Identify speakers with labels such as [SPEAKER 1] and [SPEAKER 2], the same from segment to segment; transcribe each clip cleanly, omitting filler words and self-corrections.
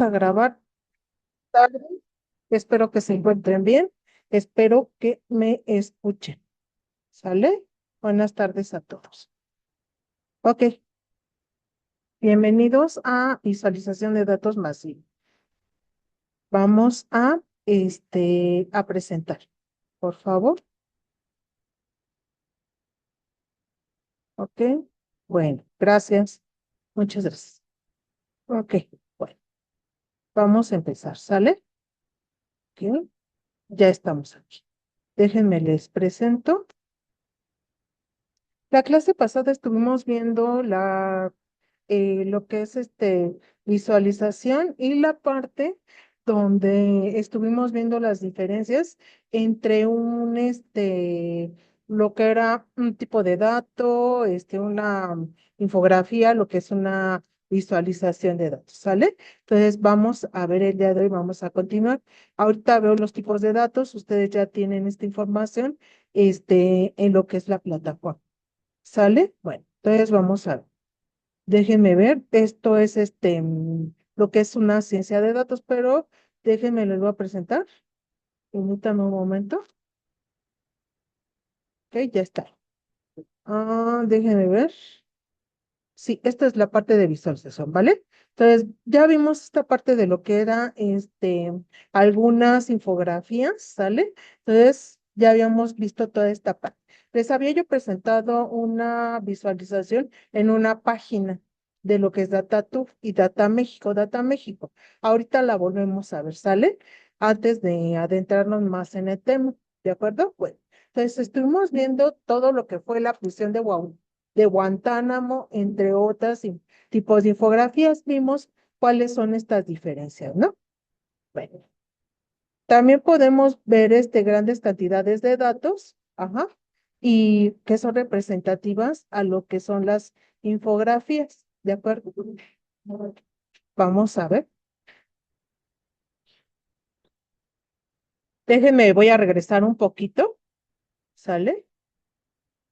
[SPEAKER 1] a grabar tarde. Espero que se encuentren bien. Espero que me escuchen. ¿Sale? Buenas tardes a todos. Ok, bienvenidos a visualización de datos masivos. Vamos a presentar, por favor. Ok, bueno, gracias. Muchas gracias. Ok, bueno, vamos a empezar, ¿sale? Ok, ya estamos aquí. Déjenme les presento. La clase pasada estuvimos viendo lo que es visualización y la parte donde estuvimos viendo las diferencias entre lo que era un tipo de dato, una infografía, lo que es una visualización de datos, ¿sale? Entonces vamos a ver el día de hoy, vamos a continuar. Ahorita veo los tipos de datos, ustedes ya tienen esta información, en lo que es la plataforma. ¿Sale? Bueno, entonces vamos a ver. Déjenme ver. Esto es lo que es una ciencia de datos, pero déjenme les voy a presentar. Permítanme un momento. Ok, ya está. Déjenme ver. Sí, esta es la parte de visualización, ¿vale? Entonces, ya vimos esta parte de lo que era algunas infografías, ¿sale? Entonces, ya habíamos visto toda esta parte. Les había yo presentado una visualización en una página de lo que es DataTube y Data México, Data México. Ahorita la volvemos a ver, ¿sale? Antes de adentrarnos más en el tema, ¿de acuerdo? Bueno, entonces estuvimos viendo todo lo que fue la fusión de Guantánamo, entre otras tipos de infografías, vimos cuáles son estas diferencias, ¿no? Bueno, también podemos ver grandes cantidades de datos, ajá, y que son representativas a lo que son las infografías, ¿de acuerdo? Vamos a ver. Déjenme, voy a regresar un poquito, ¿sale?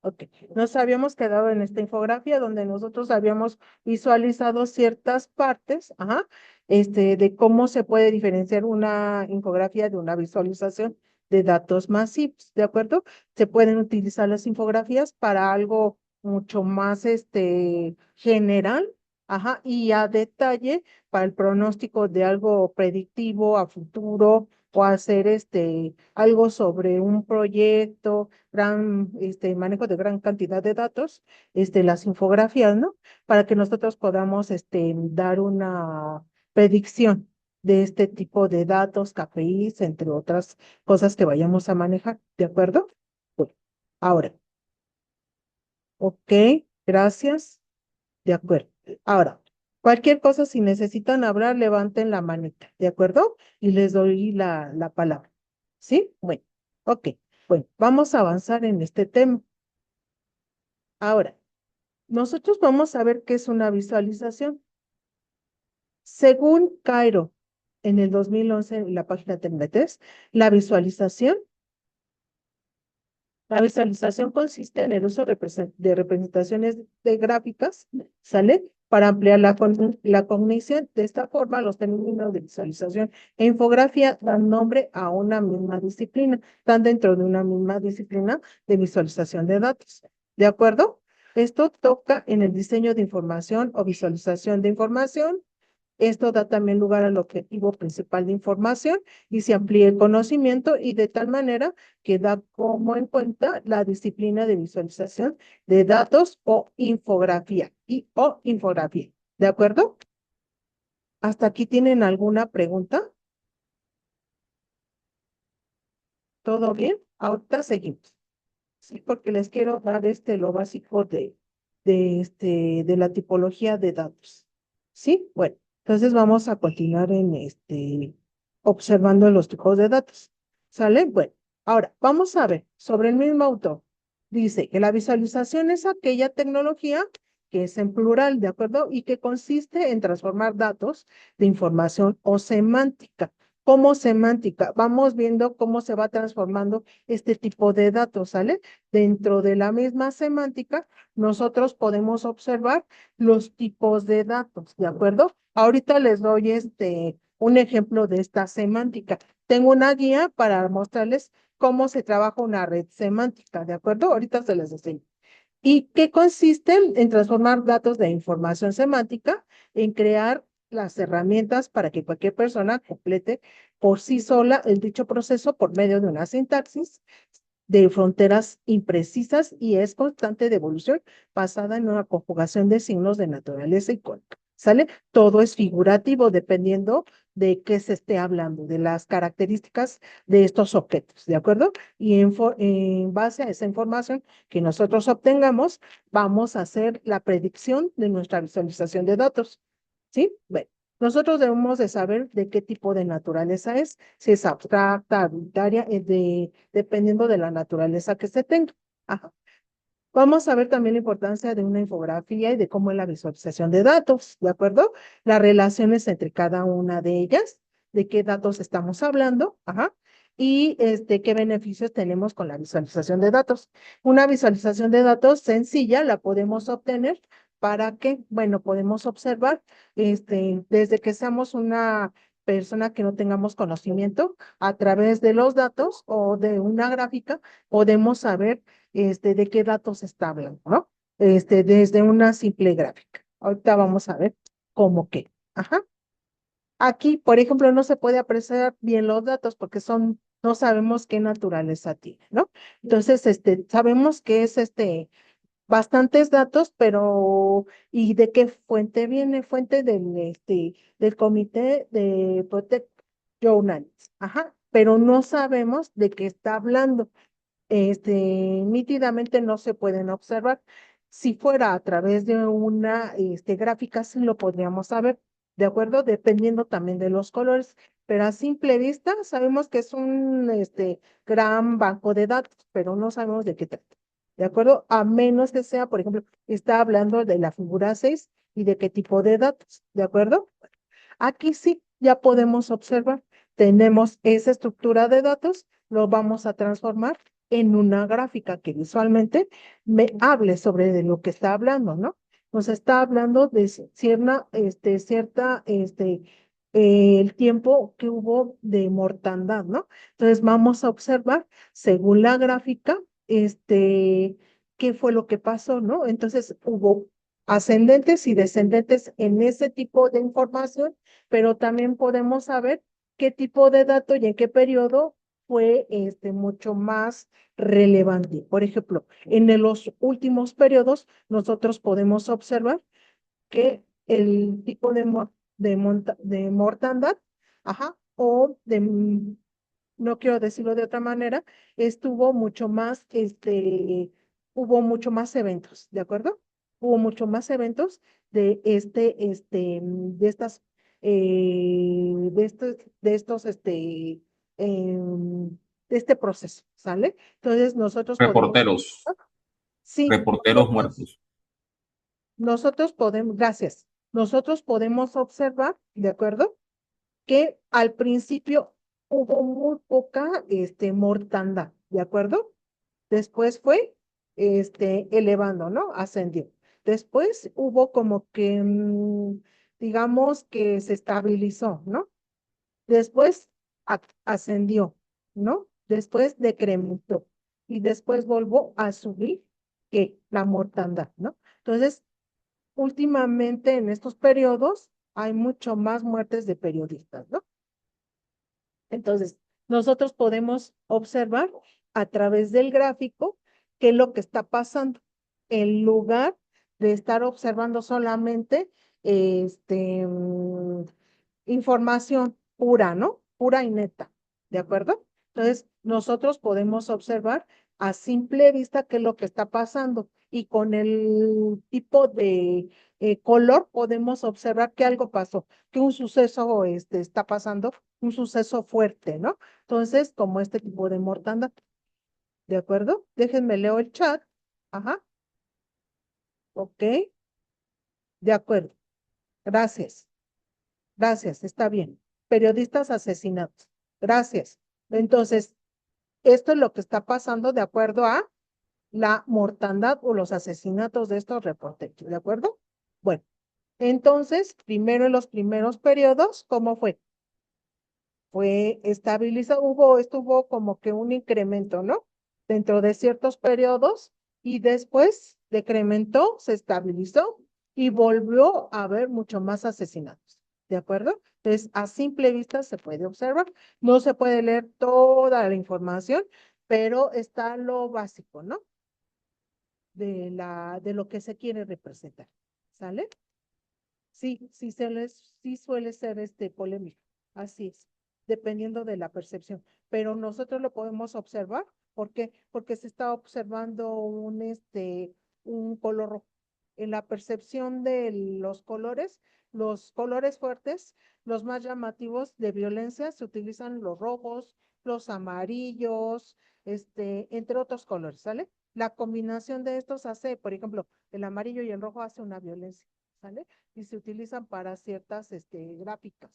[SPEAKER 1] Ok, nos habíamos quedado en esta infografía donde nosotros habíamos visualizado ciertas partes, ajá, de cómo se puede diferenciar una infografía de una visualización de datos masivos, ¿de acuerdo? Se pueden utilizar las infografías para algo mucho más, general, ajá, y a detalle para el pronóstico de algo predictivo a futuro o hacer algo sobre un proyecto manejo de gran cantidad de datos, las infografías, ¿no? Para que nosotros podamos, dar una predicción de este tipo de datos, KPIs, entre otras cosas que vayamos a manejar, ¿de acuerdo? Bueno, ahora, ok, gracias, de acuerdo. Ahora, cualquier cosa, si necesitan hablar, levanten la manita, ¿de acuerdo? Y les doy la palabra, ¿sí? Bueno, ok, bueno, vamos a avanzar en este tema. Ahora, nosotros vamos a ver qué es una visualización. Según Cairo, en el 2011, en la página 33, la visualización, la visualización consiste en el uso de representaciones de gráficas, ¿sale? Para ampliar la cognición. De esta forma, los términos de visualización e infografía dan nombre a una misma disciplina, están dentro de una misma disciplina de visualización de datos. ¿De acuerdo? Esto toca en el diseño de información o visualización de información. Esto da también lugar al objetivo principal de información y se amplía el conocimiento y de tal manera que da como en cuenta la disciplina de visualización de datos o infografía o infografía. ¿De acuerdo? ¿Hasta aquí tienen alguna pregunta? ¿Todo bien? Ahorita seguimos. Sí, porque les quiero dar lo básico de la tipología de datos. ¿Sí? Bueno, entonces vamos a continuar en observando los tipos de datos. ¿Sale? Bueno, ahora vamos a ver sobre el mismo autor. Dice que la visualización es aquella tecnología que es en plural, ¿de acuerdo? Y que consiste en transformar datos de información o semántica como semántica. Vamos viendo cómo se va transformando este tipo de datos, ¿sale? Dentro de la misma semántica, nosotros podemos observar los tipos de datos, ¿de acuerdo? Ahorita les doy un ejemplo de esta semántica. Tengo una guía para mostrarles cómo se trabaja una red semántica, ¿de acuerdo? Ahorita se les enseño. ¿Y qué consiste en transformar datos de información semántica en crear las herramientas para que cualquier persona complete por sí sola el dicho proceso por medio de una sintaxis de fronteras imprecisas y es constante de evolución basada en una conjugación de signos de naturaleza icónica? ¿Sale? Todo es figurativo dependiendo de qué se esté hablando, de las características de estos objetos, ¿de acuerdo? Y en base a esa información que nosotros obtengamos, vamos a hacer la predicción de nuestra visualización de datos, ¿sí? Bueno, nosotros debemos de saber de qué tipo de naturaleza es, si es abstracta, arbitraria, dependiendo de la naturaleza que se tenga. Ajá. Vamos a ver también la importancia de una infografía y de cómo es la visualización de datos, ¿de acuerdo? Las relaciones entre cada una de ellas, de qué datos estamos hablando, ajá, y qué beneficios tenemos con la visualización de datos. Una visualización de datos sencilla la podemos obtener para que, bueno, podemos observar, desde que seamos una persona que no tengamos conocimiento, a través de los datos o de una gráfica, podemos saber de qué datos está hablando, ¿no? Desde una simple gráfica. Ahorita vamos a ver cómo qué. Ajá. Aquí, por ejemplo, no se puede apreciar bien los datos porque no sabemos qué naturaleza tiene, ¿no? Entonces, sabemos que es bastantes datos, pero ¿y de qué fuente viene? Fuente del Comité de Protect Journals. Ajá. Pero no sabemos de qué está hablando, nítidamente no se pueden observar. Si fuera a través de una gráfica, sí lo podríamos saber, ¿de acuerdo? Dependiendo también de los colores, pero a simple vista sabemos que es un gran banco de datos, pero no sabemos de qué trata, ¿de acuerdo? A menos que sea, por ejemplo, está hablando de la figura 6 y de qué tipo de datos, ¿de acuerdo? Aquí sí, ya podemos observar, tenemos esa estructura de datos, lo vamos a transformar en una gráfica que visualmente me hable sobre de lo que está hablando, ¿no? Nos está hablando de el tiempo que hubo de mortandad, ¿no? Entonces vamos a observar, según la gráfica, qué fue lo que pasó, ¿no? Entonces hubo ascendentes y descendentes en ese tipo de información, pero también podemos saber qué tipo de dato y en qué periodo fue mucho más relevante. Por ejemplo, los últimos periodos, nosotros podemos observar que el tipo de mortandad, ajá, no quiero decirlo de otra manera, estuvo mucho más, hubo mucho más eventos, ¿de acuerdo? Hubo mucho más eventos de de estas, de estos, de este proceso, ¿sale? Entonces nosotros podemos,
[SPEAKER 2] Reporteros,
[SPEAKER 1] sí,
[SPEAKER 2] reporteros muertos.
[SPEAKER 1] nosotros podemos, gracias, nosotros podemos observar, ¿de acuerdo? Que al principio hubo muy poca mortandad, ¿de acuerdo? Después fue elevando, ¿no? Ascendió. Después hubo como que, digamos que se estabilizó, ¿no? Después ascendió, ¿no? Después decrementó y después volvió a subir que la mortandad, ¿no? Entonces, últimamente en estos periodos hay mucho más muertes de periodistas, ¿no? Entonces, nosotros podemos observar a través del gráfico qué es lo que está pasando, en lugar de estar observando solamente información pura, ¿no? Pura y neta, ¿de acuerdo? Entonces, nosotros podemos observar a simple vista qué es lo que está pasando y con el tipo de color podemos observar que algo pasó, que un suceso está pasando, un suceso fuerte, ¿no? Entonces, como este tipo de mortandad, ¿de acuerdo? Déjenme leo el chat. Ajá, ok, de acuerdo. Gracias, gracias, está bien. periodistas asesinados. Gracias. Entonces, esto es lo que está pasando de acuerdo a la mortandad o los asesinatos de estos reporteros, ¿de acuerdo? Bueno, entonces, primero en los primeros periodos, ¿cómo fue? Fue estabilizado, estuvo como que un incremento, ¿no? Dentro de ciertos periodos y después decrementó, se estabilizó y volvió a haber mucho más asesinatos, ¿de acuerdo? Entonces, a simple vista se puede observar, no se puede leer toda la información, pero está lo básico, ¿no? De lo que se quiere representar, ¿sale? Sí, sí suele ser polémico, así es, dependiendo de la percepción, pero nosotros lo podemos observar, ¿por qué? Porque se está observando un color rojo. En la percepción de los colores fuertes, los más llamativos de violencia, se utilizan los rojos, los amarillos, entre otros colores, ¿sale? La combinación de estos hace, por ejemplo, el amarillo y el rojo hace una violencia, ¿sale? Y se utilizan para ciertas gráficas,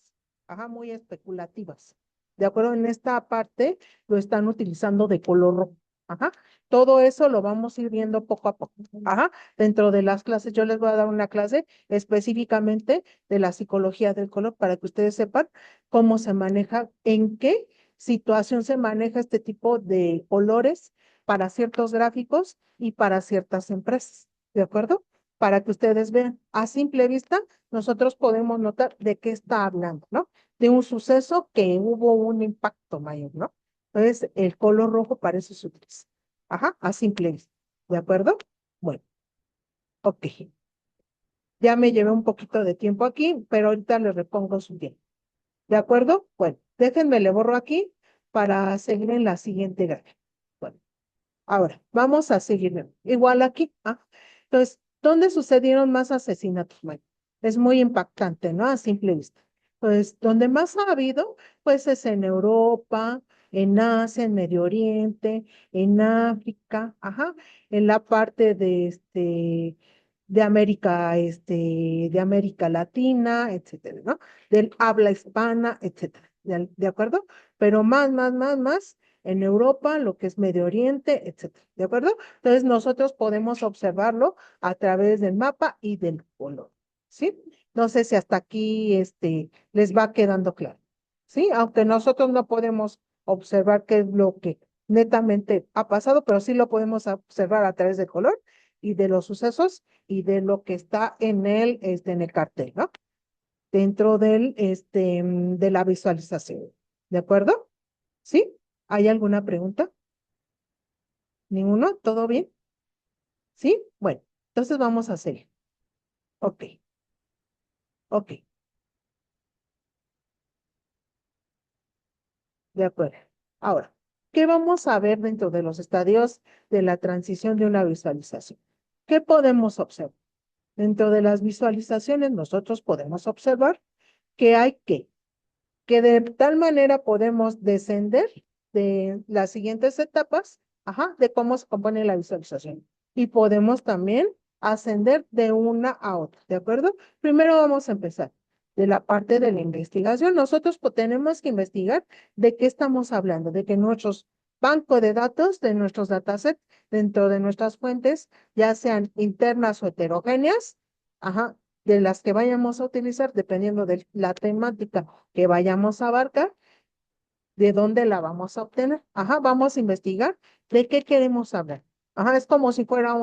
[SPEAKER 1] ajá, muy especulativas. De acuerdo, en esta parte lo están utilizando de color rojo. Ajá, todo eso lo vamos a ir viendo poco a poco. Ajá, dentro de las clases, yo les voy a dar una clase específicamente de la psicología del color para que ustedes sepan cómo se maneja, en qué situación se maneja este tipo de colores para ciertos gráficos y para ciertas empresas. ¿De acuerdo? Para que ustedes vean. A simple vista, nosotros podemos notar de qué está hablando, ¿no? De un suceso que hubo un impacto mayor, ¿no? Entonces, el color rojo para eso se utiliza. Ajá, a simple vista. ¿De acuerdo? Bueno, ok. Ya me llevé un poquito de tiempo aquí, pero ahorita le repongo su tiempo. ¿De acuerdo? Bueno, déjenme le borro aquí para seguir en la siguiente gráfica. Bueno. Ahora, vamos a seguir. Igual aquí. Entonces, ¿dónde sucedieron más asesinatos? Bueno, es muy impactante, ¿no? A simple vista. Pues, donde más ha habido, pues es en Europa, en Asia, en Medio Oriente, en África, ajá, en la parte de América Latina, etcétera, ¿no? Del habla hispana, etcétera. ¿De acuerdo? Pero más en Europa, lo que es Medio Oriente, etcétera. ¿De acuerdo? Entonces nosotros podemos observarlo a través del mapa y del color. ¿Sí? No sé si hasta aquí les va quedando claro. ¿Sí? Aunque nosotros no podemos observar qué es lo que netamente ha pasado, pero sí lo podemos observar a través del color y de los sucesos y de lo que está en el cartel, ¿no? Dentro de la visualización. ¿De acuerdo? ¿Sí? ¿Hay alguna pregunta? ¿Ninguno? ¿Todo bien? ¿Sí? Bueno, entonces vamos a hacer. Ok, ok, de acuerdo. Ahora, ¿qué vamos a ver dentro de los estadios de la transición de una visualización? ¿Qué podemos observar? Dentro de las visualizaciones nosotros podemos observar que hay que de tal manera podemos descender de las siguientes etapas, ajá, de cómo se compone la visualización. Y podemos también ascender de una a otra, ¿de acuerdo? Primero vamos a empezar de la parte de la investigación. Nosotros tenemos que investigar de qué estamos hablando, de que nuestros bancos de datos, de nuestros datasets, dentro de nuestras fuentes, ya sean internas o heterogéneas, ajá, de las que vayamos a utilizar, dependiendo de la temática que vayamos a abarcar, de dónde la vamos a obtener. Ajá, vamos a investigar de qué queremos hablar. Ajá, es como si fuera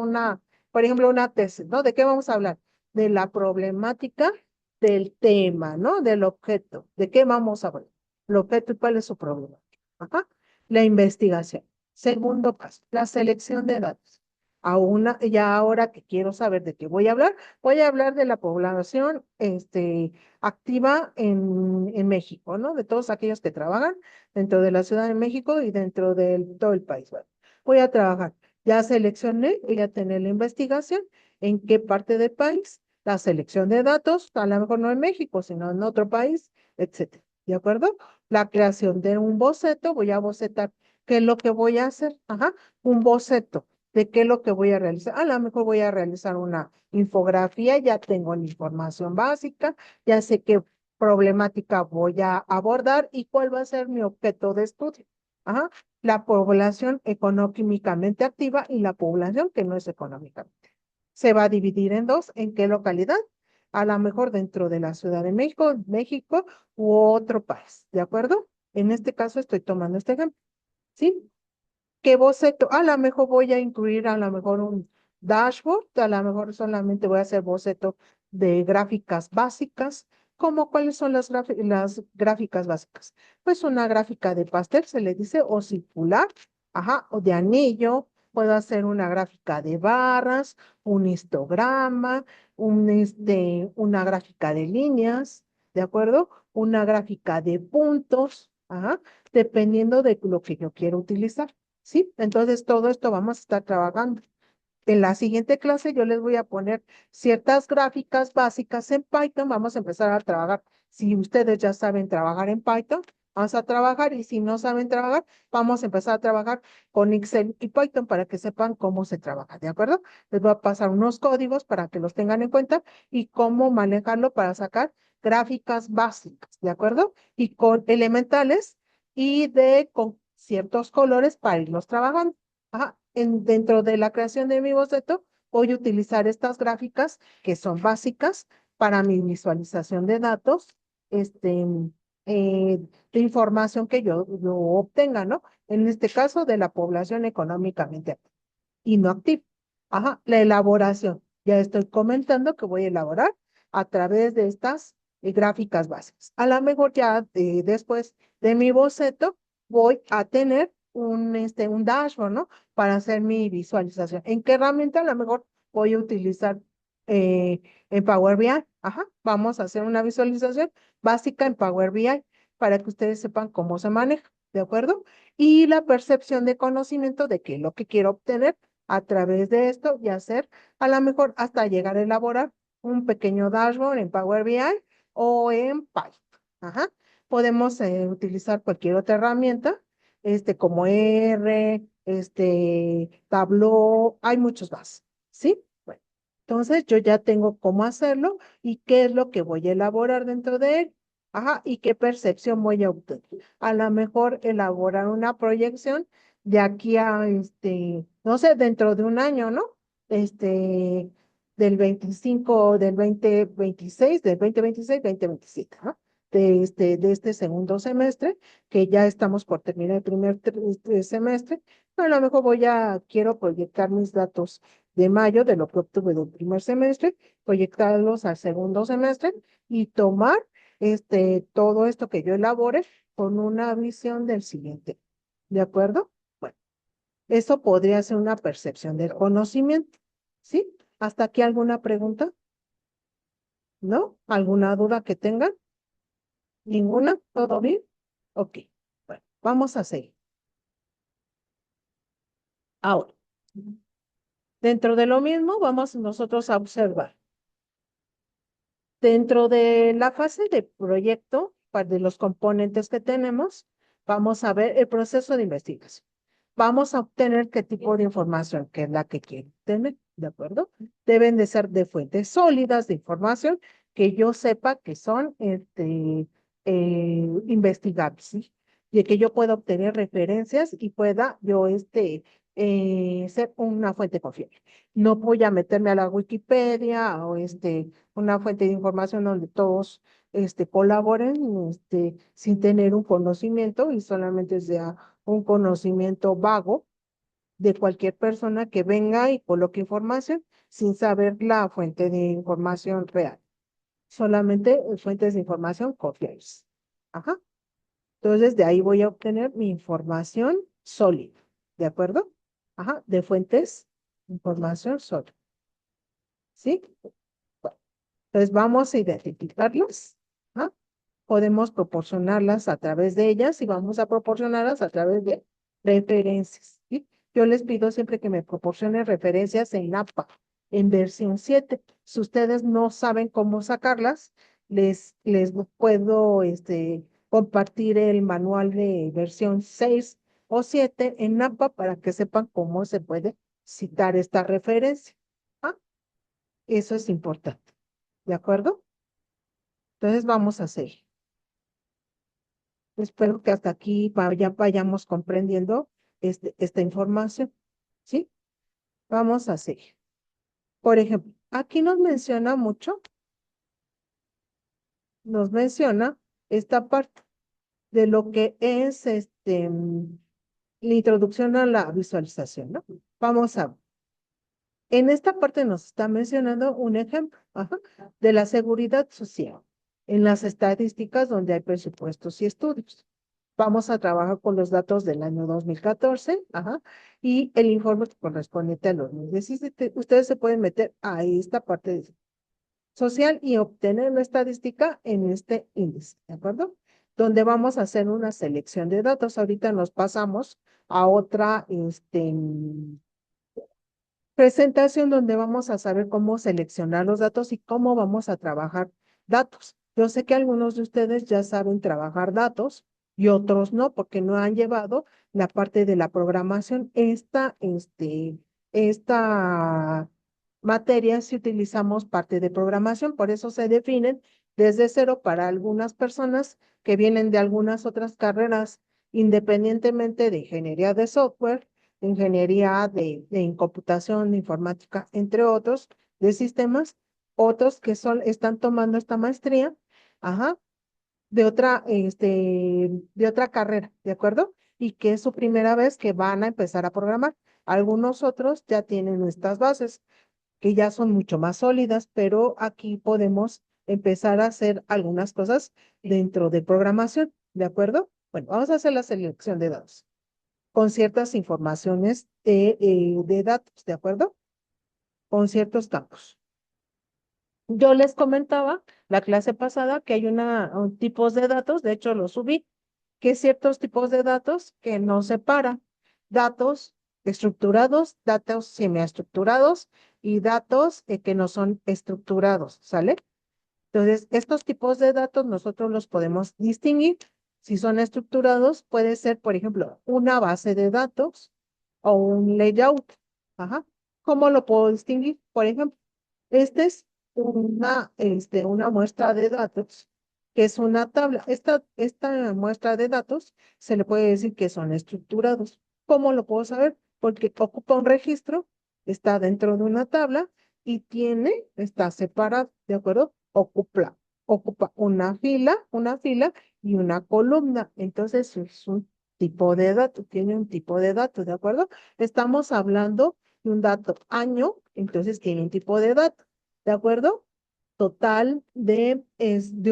[SPEAKER 1] por ejemplo, una tesis, ¿no? ¿De qué vamos a hablar? De la problemática del tema, ¿no? Del objeto. ¿De qué vamos a hablar? El objeto y cuál es su problema. Ajá, la investigación. Segundo paso, la selección de datos. Ya ahora que quiero saber de qué voy a hablar de la población activa en México, ¿no? De todos aquellos que trabajan dentro de la Ciudad de México y dentro de todo el país. Bueno, voy a trabajar. Ya seleccioné, voy a tener la investigación en qué parte del país, la selección de datos, a lo mejor no en México, sino en otro país, etcétera. ¿De acuerdo? La creación de un boceto, voy a bocetar qué es lo que voy a hacer. Ajá, un boceto de qué es lo que voy a realizar. A lo mejor voy a realizar una infografía, ya tengo la información básica, ya sé qué problemática voy a abordar y cuál va a ser mi objeto de estudio. Ajá. La población económicamente activa y la población que no es económicamente. Se va a dividir en dos. ¿En qué localidad? A lo mejor dentro de la Ciudad de México, México u otro país. ¿De acuerdo? En este caso estoy tomando este ejemplo. ¿Sí? ¿Qué boceto? A lo mejor voy a incluir a lo mejor un dashboard, a lo mejor solamente voy a hacer boceto de gráficas básicas. ¿Cómo cuáles son las gráficas básicas? Pues una gráfica de pastel se le dice o circular, ajá, o de anillo. Puedo hacer una gráfica de barras, un histograma, una gráfica de líneas, ¿de acuerdo? Una gráfica de puntos, ajá, dependiendo de lo que yo quiero utilizar. ¿Sí? Entonces, todo esto vamos a estar trabajando. En la siguiente clase yo les voy a poner ciertas gráficas básicas en Python. Vamos a empezar a trabajar. Si ustedes ya saben trabajar en Python, vamos a trabajar. Y si no saben trabajar, vamos a empezar a trabajar con Excel y Python para que sepan cómo se trabaja. ¿De acuerdo? Les voy a pasar unos códigos para que los tengan en cuenta y cómo manejarlo para sacar gráficas básicas. ¿De acuerdo? Y con elementales y con ciertos colores para irlos trabajando. Ajá, dentro de la creación de mi boceto, voy a utilizar estas gráficas que son básicas para mi visualización de datos, este, de información que yo obtenga, ¿no? En este caso, de la población económicamente activa y no activa. Ajá, la elaboración. Ya estoy comentando que voy a elaborar a través de estas gráficas básicas. A lo mejor ya después de mi boceto voy a tener un dashboard, ¿no? Para hacer mi visualización. ¿En qué herramienta? A lo mejor voy a utilizar eh, en Power BI. Ajá, vamos a hacer una visualización básica en Power BI para que ustedes sepan cómo se maneja, ¿de acuerdo? Y la percepción de conocimiento de qué es lo que quiero obtener a través de esto y hacer a lo mejor hasta llegar a elaborar un pequeño dashboard en Power BI o en Python. Ajá. Podemos utilizar cualquier otra herramienta, como R, Tableau, hay muchos más, ¿sí? Bueno, entonces yo ya tengo cómo hacerlo y qué es lo que voy a elaborar dentro de él. Ajá, y qué percepción voy a obtener. A lo mejor elaborar una proyección de aquí a, no sé, dentro de un año, ¿no? Del 25, del 2026, del 2026, 2027, ¿no? De este segundo semestre, que ya estamos por terminar el primer semestre. A lo mejor quiero proyectar mis datos de mayo, de lo que obtuve del primer semestre, proyectarlos al segundo semestre y tomar todo esto que yo elabore con una visión del siguiente. ¿De acuerdo? Bueno, eso podría ser una percepción del conocimiento. ¿Sí? ¿Hasta aquí alguna pregunta? ¿No? ¿Alguna duda que tengan? ¿Ninguna? ¿Todo bien? Ok. Bueno, vamos a seguir. Ahora, dentro de lo mismo, vamos nosotros a observar. Dentro de la fase de proyecto, de los componentes que tenemos, vamos a ver el proceso de investigación. Vamos a obtener qué tipo de información, que es la que quiero tener, ¿de acuerdo? Deben de ser de fuentes sólidas de información que yo sepa que son investigables, ¿sí? De que yo pueda obtener referencias y pueda yo ser una fuente confiable. No voy a meterme a la Wikipedia o una fuente de información donde todos colaboren sin tener un conocimiento y solamente sea un conocimiento vago de cualquier persona que venga y coloque información sin saber la fuente de información real. Solamente fuentes de información confiables. Ajá. Entonces, de ahí voy a obtener mi información sólida. ¿De acuerdo? Ajá. De fuentes, información sólida. ¿Sí? Bueno, entonces vamos a identificarlas. ¿Ah? Podemos proporcionarlas a través de ellas y vamos a proporcionarlas a través de referencias. ¿Sí? Yo les pido siempre que me proporcionen referencias en APA, en versión 7. Si ustedes no saben cómo sacarlas, les puedo compartir el manual de versión 6 o 7 en APA para que sepan cómo se puede citar esta referencia. ¿Ah? Eso es importante. ¿De acuerdo? Entonces vamos a seguir. Espero que hasta aquí ya vayamos comprendiendo esta información, ¿sí? Vamos a seguir. Por ejemplo, aquí nos menciona esta parte de lo que es la introducción a la visualización, ¿no? Vamos a ver. En esta parte nos está mencionando un ejemplo, ajá, de la seguridad social en las estadísticas donde hay presupuestos y estudios. Vamos a trabajar con los datos del año 2014, ajá, y el informe correspondiente al 2017. Ustedes se pueden meter a esta parte social y obtener una estadística en este índice, ¿de acuerdo? Donde vamos a hacer una selección de datos. Ahorita nos pasamos a otra, presentación donde vamos a saber cómo seleccionar los datos y cómo vamos a trabajar datos. Yo sé que algunos de ustedes ya saben trabajar datos y otros no, porque no han llevado la parte de la programación. Esta materia si utilizamos parte de programación, por eso se definen desde cero para algunas personas que vienen de algunas otras carreras, independientemente de ingeniería de software, ingeniería en computación, de informática, entre otros, de sistemas, otros que están tomando esta maestría, ajá, de otra carrera, ¿de acuerdo? Y que es su primera vez que van a empezar a programar. Algunos otros ya tienen estas bases, que ya son mucho más sólidas, pero aquí podemos empezar a hacer algunas cosas dentro de programación, ¿de acuerdo? Bueno, vamos a hacer la selección de datos con ciertas informaciones de datos, ¿de acuerdo? Con ciertos campos. Yo les comentaba la clase pasada que hay tipos de datos, de hecho los subí, que ciertos tipos de datos que nos separan. Datos estructurados, datos semiestructurados y datos que no son estructurados, ¿sale? Entonces, estos tipos de datos nosotros los podemos distinguir. Si son estructurados, puede ser, por ejemplo, una base de datos o un layout. Ajá. ¿Cómo lo puedo distinguir? Por ejemplo, esta es una muestra de datos, que es una tabla. Esta muestra de datos se le puede decir que son estructurados. ¿Cómo lo puedo saber? Porque ocupa un registro, está dentro de una tabla y está separado, ¿de acuerdo? Ocupa una fila y una columna. Entonces es un tipo de dato, tiene un tipo de dato, ¿de acuerdo? Estamos hablando de un dato año, entonces tiene un tipo de dato, ¿de acuerdo? Total de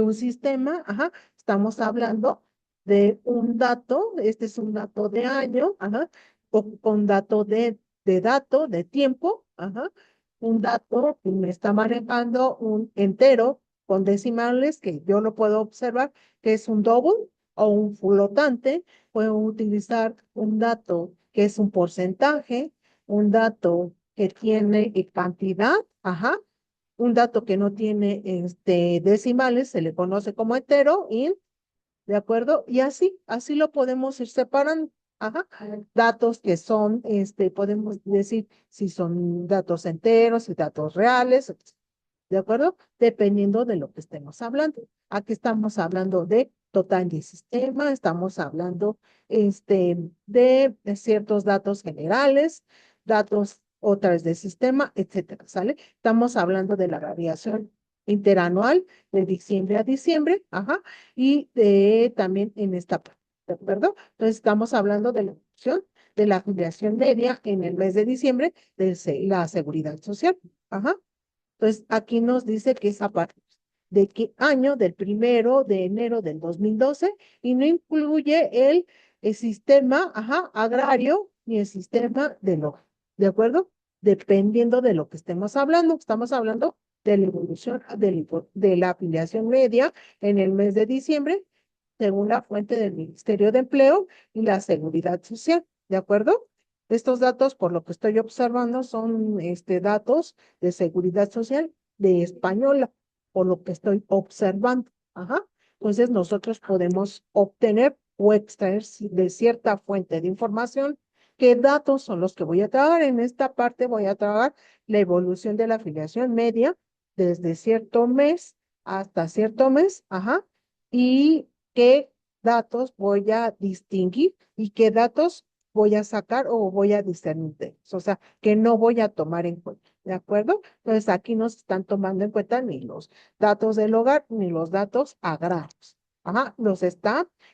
[SPEAKER 1] un sistema, ajá, estamos hablando de un dato, este es un dato de año, ajá, con dato de tiempo, ajá, un dato que me está manejando un entero con decimales que yo lo puedo observar, que es un double o un flotante. Puedo utilizar un dato que es un porcentaje, un dato que tiene cantidad, ajá, un dato que no tiene decimales, se le conoce como entero, int, ¿de acuerdo? Y así lo podemos ir separando. Ajá. Datos que son, podemos decir si son datos enteros y datos reales, ¿de acuerdo? Dependiendo de lo que estemos hablando. Aquí estamos hablando de total de sistema, estamos hablando de ciertos datos generales, datos otras de sistema, etcétera, ¿sale? Estamos hablando de la variación interanual de diciembre a diciembre, ajá, y también en esta parte, ¿de acuerdo? Entonces estamos hablando de la opción de la afiliación media en el mes de diciembre de la seguridad social, ajá. Entonces, aquí nos dice que es a partir de qué año, del 1 de enero del 2012, y no incluye el sistema, ajá, agrario ni el sistema ¿de acuerdo? Dependiendo de lo que estemos hablando. Estamos hablando de la evolución de la afiliación media en el mes de diciembre, según la fuente del Ministerio de Empleo y la Seguridad Social, ¿de acuerdo? Estos datos, por lo que estoy observando, son datos de seguridad social de española, por lo que estoy observando. Ajá. Entonces, nosotros podemos obtener o extraer de cierta fuente de información qué datos son los que voy a trabajar. En esta parte voy a trabajar la evolución de la afiliación media desde cierto mes hasta cierto mes, ajá, y qué datos voy a distinguir y qué datos voy a sacar o voy a discernir de ellos, o sea, que no voy a tomar en cuenta, ¿de acuerdo? Entonces aquí no se están tomando en cuenta ni los datos del hogar ni los datos agrarios, ajá,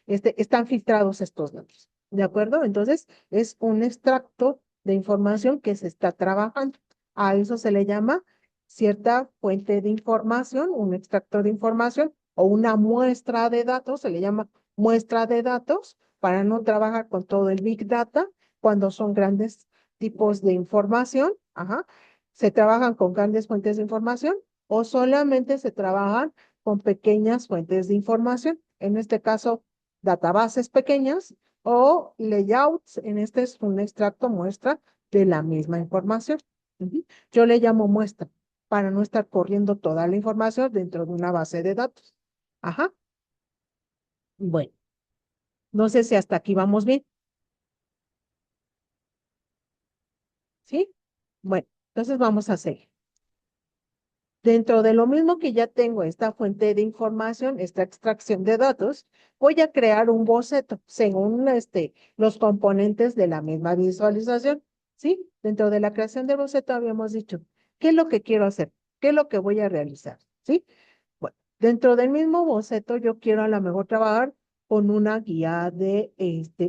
[SPEAKER 1] están filtrados estos datos, ¿de acuerdo? Entonces es un extracto de información que se está trabajando. A eso se le llama cierta fuente de información, un extractor de información o una muestra de datos, se le llama muestra de datos para no trabajar con todo el Big Data cuando son grandes tipos de información. Ajá. Se trabajan con grandes fuentes de información o solamente se trabajan con pequeñas fuentes de información. En este caso, databases pequeñas o layouts. En este es un extracto muestra de la misma información. Ujú. Yo le llamo muestra para no estar corriendo toda la información dentro de una base de datos. Ajá. Bueno, no sé si hasta aquí vamos bien, ¿sí? Bueno, entonces vamos a seguir. Dentro de lo mismo que ya tengo esta fuente de información, esta extracción de datos, voy a crear un boceto según los componentes de la misma visualización, ¿sí? Dentro de la creación del boceto habíamos dicho, ¿qué es lo que quiero hacer? ¿Qué es lo que voy a realizar? ¿Sí? Bueno, dentro del mismo boceto yo quiero a lo mejor trabajar con una guía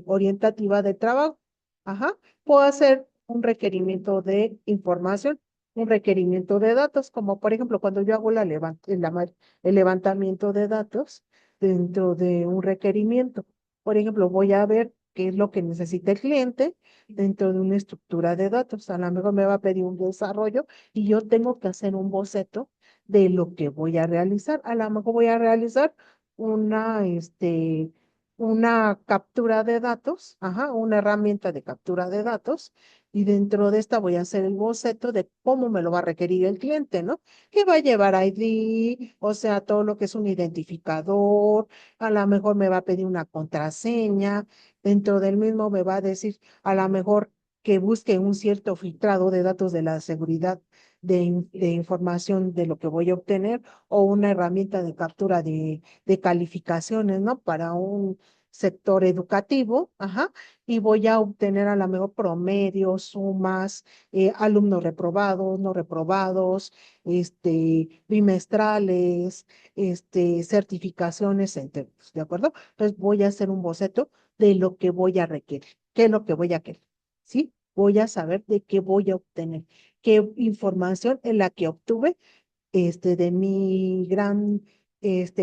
[SPEAKER 1] orientativa de trabajo. Ajá. Puedo hacer un requerimiento de información, un requerimiento de datos, como por ejemplo cuando yo hago el levantamiento de datos dentro de un requerimiento. Por ejemplo, voy a ver qué es lo que necesita el cliente dentro de una estructura de datos. A lo mejor me va a pedir un desarrollo y yo tengo que hacer un boceto de lo que voy a realizar. A lo mejor voy a realizar una, este, una captura de datos, ajá, una herramienta de captura de datos, y dentro de esta voy a hacer el boceto de cómo me lo va a requerir el cliente, ¿no? Que va a llevar ID, o sea, todo lo que es un identificador, a lo mejor me va a pedir una contraseña, dentro del mismo me va a decir, a lo mejor que busque un cierto filtrado de datos de la seguridad de información de lo que voy a obtener o una herramienta de captura de calificaciones, ¿no? Para un sector educativo, ajá, y voy a obtener a lo mejor promedios, sumas, alumnos reprobados, no reprobados, bimestrales, certificaciones, entre otros, ¿de acuerdo? Entonces voy a hacer un boceto de lo que voy a requerir, qué es lo que voy a querer, ¿sí? Voy a saber de qué voy a obtener qué información en la que obtuve de mi gran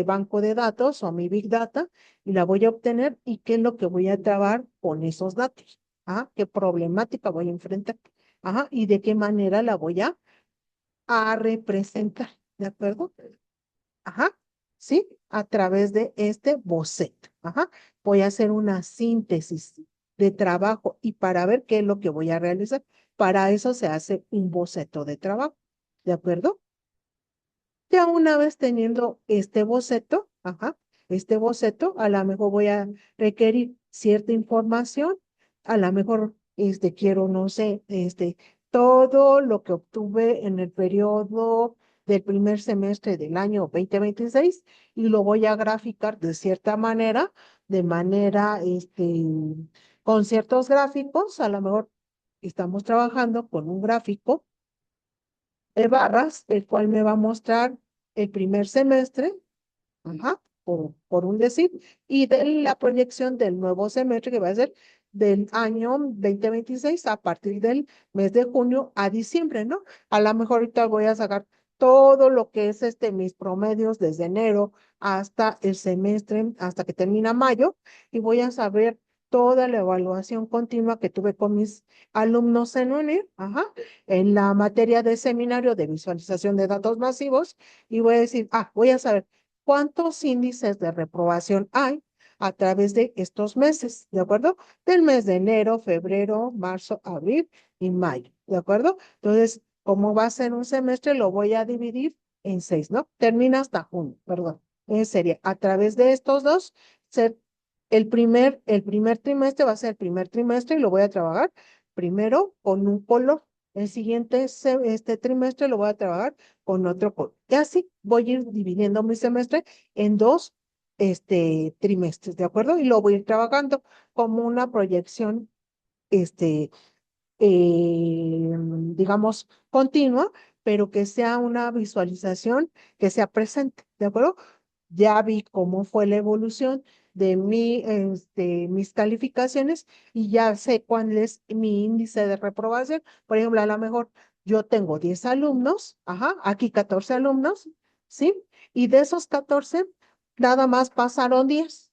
[SPEAKER 1] banco de datos o mi Big Data y la voy a obtener y qué es lo que voy a trabajar con esos datos. ¿Ah? ¿Qué problemática voy a enfrentar? Ajá, y de qué manera la voy a representar, ¿de acuerdo? Ajá, ¿sí? A través de este boceto. Ajá, voy a hacer una síntesis de trabajo y para ver qué es lo que voy a realizar. Para eso se hace un boceto de trabajo, ¿de acuerdo? Ya una vez teniendo este boceto, ajá, este boceto, a lo mejor voy a requerir cierta información, a lo mejor quiero, no sé, todo lo que obtuve en el periodo del primer semestre del año 2026 y lo voy a graficar de cierta manera, de manera, con ciertos gráficos, a lo mejor estamos trabajando con un gráfico de barras, el cual me va a mostrar el primer semestre, ajá, por un decir, y de la proyección del nuevo semestre que va a ser del año 2026 a partir del mes de junio a diciembre, ¿no? A lo mejor ahorita voy a sacar todo lo que es mis promedios desde enero hasta el semestre, hasta que termina mayo, y voy a saber toda la evaluación continua que tuve con mis alumnos en UNIR, ajá, en la materia de seminario de visualización de datos masivos, y voy a decir, voy a saber cuántos índices de reprobación hay a través de estos meses, ¿de acuerdo? Del mes de enero, febrero, marzo, abril y mayo, ¿de acuerdo? Entonces, como va a ser un semestre, lo voy a dividir en 6, ¿no? Termina hasta junio, perdón. Sería a través de estos dos, ser el primer trimestre va a ser el primer trimestre y lo voy a trabajar primero con un color. El siguiente trimestre lo voy a trabajar con otro color. Y así voy a ir dividiendo mi semestre en dos trimestres, ¿de acuerdo? Y lo voy a ir trabajando como una proyección, este, digamos, continua, pero que sea una visualización que sea presente, ¿de acuerdo? Ya vi cómo fue la evolución de mis calificaciones y ya sé cuál es mi índice de reprobación. Por ejemplo, a lo mejor yo tengo 10 alumnos, ajá, aquí 14 alumnos, ¿sí? Y de esos 14 nada más pasaron 10.